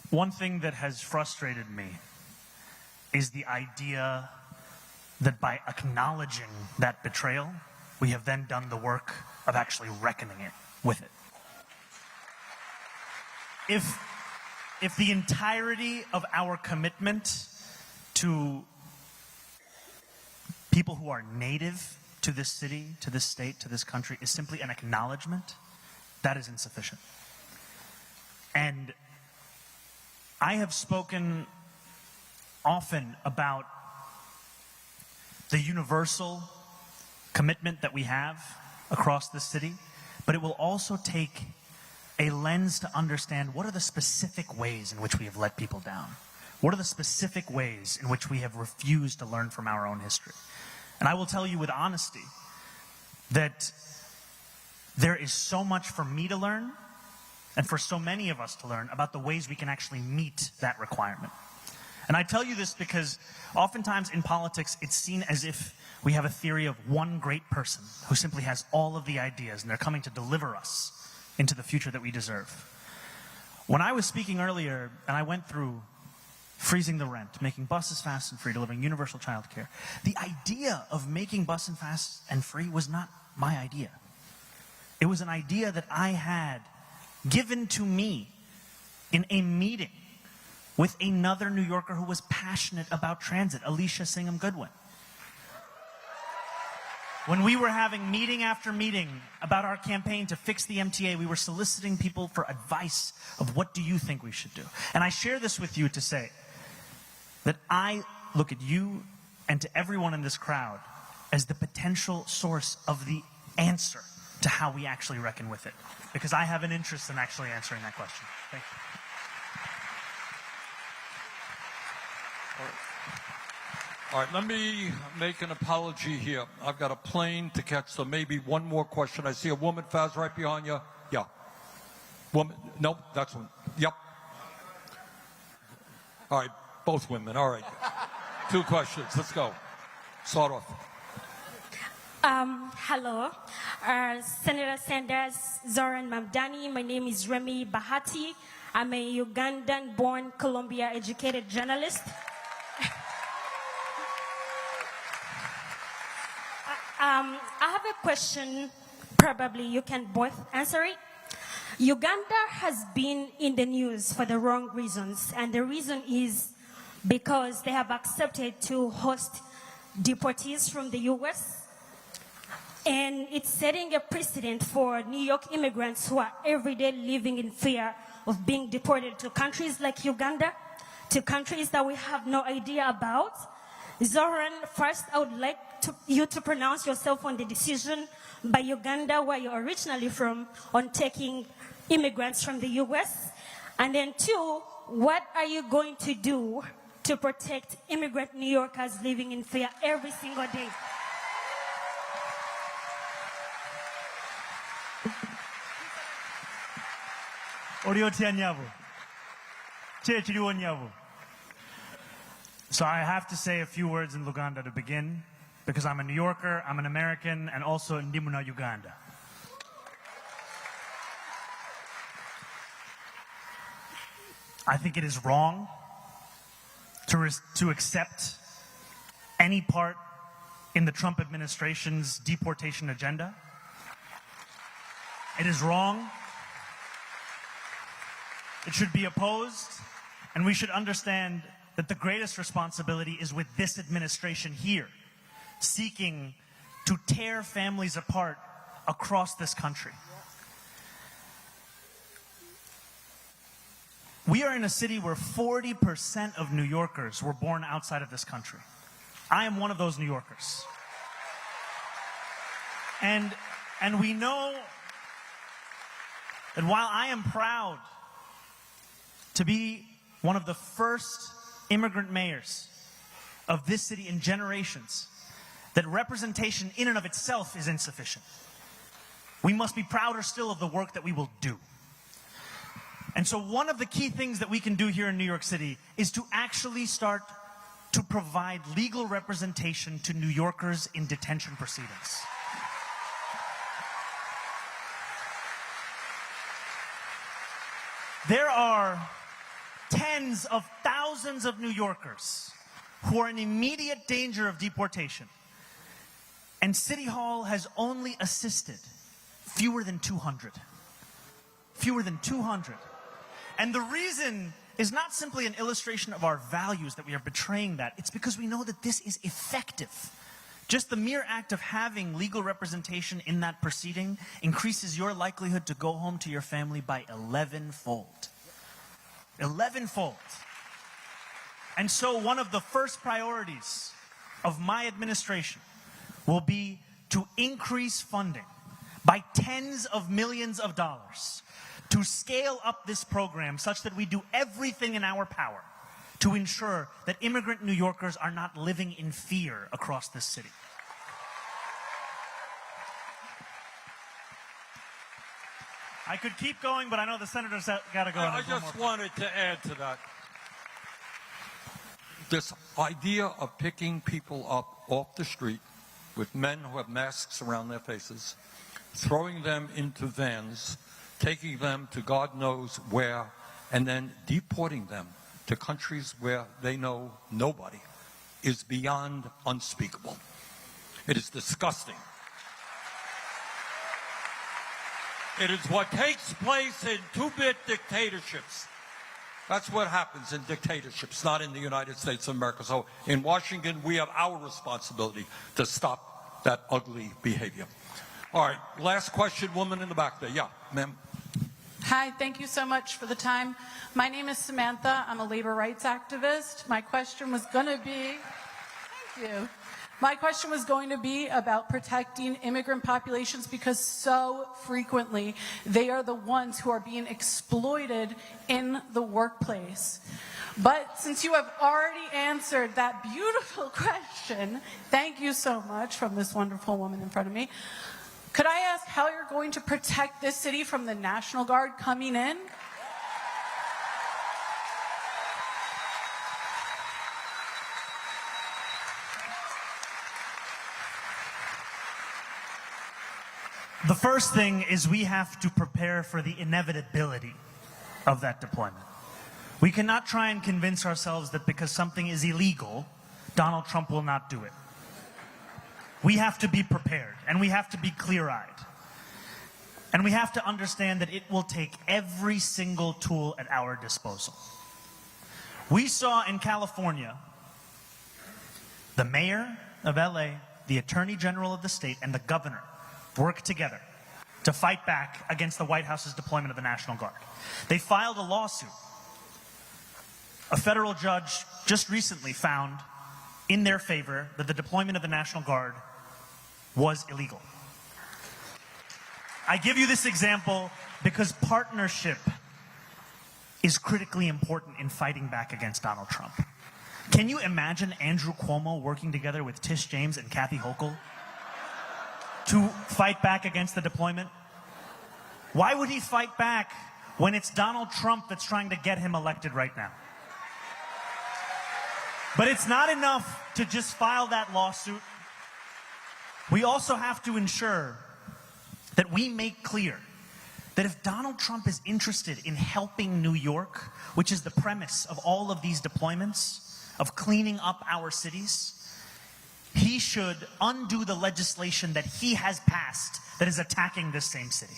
one thing that has frustrated me is the idea that by acknowledging that betrayal, we have then done the work of actually reckoning it with it. If the entirety of our commitment to people who are native to this city, to this state, to this country is simply an acknowledgement, that is insufficient. And I have spoken often about the universal commitment that we have across the city, but it will also take a lens to understand what are the specific ways in which we have let people down. What are the specific ways in which we have refused to learn from our own history? And I will tell you with honesty that there is so much for me to learn and for so many of us to learn about the ways we can actually meet that requirement. And I tell you this because oftentimes in politics, it's seen as if we have a theory of one great person who simply has all of the ideas and they're coming to deliver us into the future that we deserve. When I was speaking earlier and I went through freezing the rent, making buses fast and free, delivering universal childcare, the idea of making buses fast and free was not my idea. It was an idea that I had given to me in a meeting with another New Yorker who was passionate about transit, Alicia Singham Goodwin. When we were having meeting after meeting about our campaign to fix the MTA, we were soliciting people for advice of what do you think we should do. And I share this with you to say that I look at you and to everyone in this crowd as the potential source of the answer to how we actually reckon with it. Because I have an interest in actually answering that question. Thank you. All right, let me make an apology here. I've got a plane to catch, so maybe one more question. I see a woman, Faz, right behind you. Yeah. Woman, no, that's one. Yep. All right, both women. All right. 2 questions. Let's go. Start off. Hello, Senator Sanders, Zohran Mamdani. My name is Remy Bahati. I'm a Ugandan-born, Columbia-educated journalist. I have a question. Probably you can both answer it. Uganda has been in the news for the wrong reasons, and the reason is because they have accepted to host deportees from the US. And it's setting a precedent for New York immigrants who are every day living in fear of being deported to countries like Uganda, to countries that we have no idea about. Zohran, first I would like you to pronounce yourself on the decision by Uganda, where you're originally from, on taking immigrants from the US. And then 2, what are you going to do to protect immigrant New Yorkers living in fear every single day? So I have to say a few words in Luganda to begin, because I'm a New Yorker, I'm an American, and also Ndimuna Uganda. I think it is wrong to accept any part in the Trump administration's deportation agenda. It is wrong. It should be opposed, and we should understand that the greatest responsibility is with this administration here, seeking to tear families apart across this country. We are in a city where 40% of New Yorkers were born outside of this country. I am one of those New Yorkers. And we know that while I am proud to be one of the first immigrant mayors of this city in generations, that representation in and of itself is insufficient. We must be prouder still of the work that we will do. And so one of the key things that we can do here in New York City is to actually start to provide legal representation to New Yorkers in detention proceedings. There are tens of thousands of New Yorkers who are in immediate danger of deportation. And City Hall has only assisted fewer than 200. Fewer than 200. And the reason is not simply an illustration of our values that we are betraying that. It's because we know that this is effective. Just the mere act of having legal representation in that proceeding increases your likelihood to go home to your family by 11-fold. 11-fold. And so one of the first priorities of my administration will be to increase funding by tens of millions of dollars to scale up this program such that we do everything in our power to ensure that immigrant New Yorkers are not living in fear across this city. I could keep going, but I know the senators got to go. I just wanted to add to that. This idea of picking people up off the street with men who have masks around their faces, throwing them into vans, taking them to God knows where, and then deporting them to countries where they know nobody is beyond unspeakable. It is disgusting. It is what takes place in two-bit dictatorships. That's what happens in dictatorships, not in the United States of America. So in Washington, we have our responsibility to stop that ugly behavior. All right, last question, woman in the back there. Yeah, ma'am. Hi, thank you so much for the time. My name is Samantha. I'm a labor rights activist. My question was going to be, thank you. My question was going to be about protecting immigrant populations because so frequently they are the ones who are being exploited in the workplace. But since you have already answered that beautiful question, thank you so much, from this wonderful woman in front of me, could I ask how you're going to protect this city from the National Guard coming in? The first thing is we have to prepare for the inevitability of that deployment. We cannot try and convince ourselves that because something is illegal, Donald Trump will not do it. We have to be prepared, and we have to be clear-eyed. And we have to understand that it will take every single tool at our disposal. We saw in California the mayor of LA, the attorney general of the state, and the governor work together to fight back against the White House's deployment of the National Guard. They filed a lawsuit. A federal judge just recently found in their favor that the deployment of the National Guard was illegal. I give you this example because partnership is critically important in fighting back against Donald Trump. Can you imagine Andrew Cuomo working together with Tish James and Kathy Hochul to fight back against the deployment? Why would he fight back when it's Donald Trump that's trying to get him elected right now? But it's not enough to just file that lawsuit. We also have to ensure that we make clear that if Donald Trump is interested in helping New York, which is the premise of all of these deployments, of cleaning up our cities, he should undo the legislation that he has passed that is attacking this same city.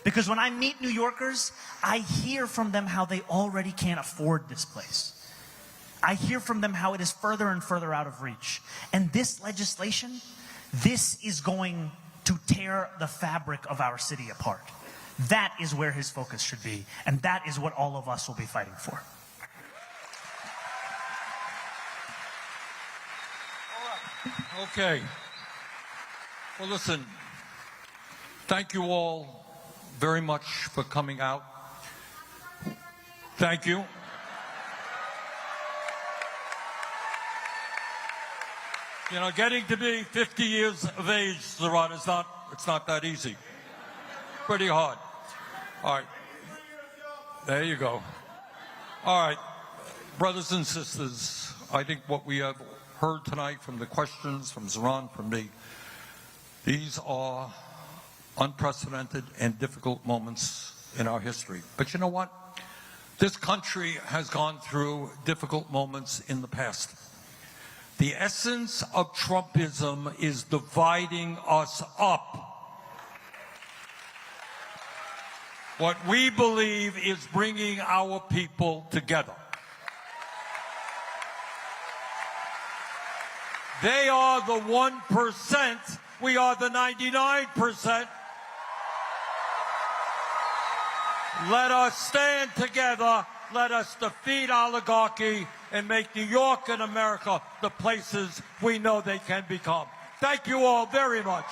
Because when I meet New Yorkers, I hear from them how they already can't afford this place. I hear from them how it is further and further out of reach. And this legislation, this is going to tear the fabric of our city apart. That is where his focus should be, and that is what all of us will be fighting for. Okay. Well, listen, thank you all very much for coming out. Thank you. You know, getting to be 50 years of age, Zohran, it's not that easy. Pretty hard. All right. There you go. All right. Brothers and sisters, I think what we have heard tonight from the questions, from Zohran, from me, these are unprecedented and difficult moments in our history. But you know what? This country has gone through difficult moments in the past. The essence of Trumpism is dividing us up. What we believe is bringing our people together. They are the 1%. We are the 99%. Let us stand together. Let us defeat oligarchy and make New York and America the places we know they can become. Thank you all very much.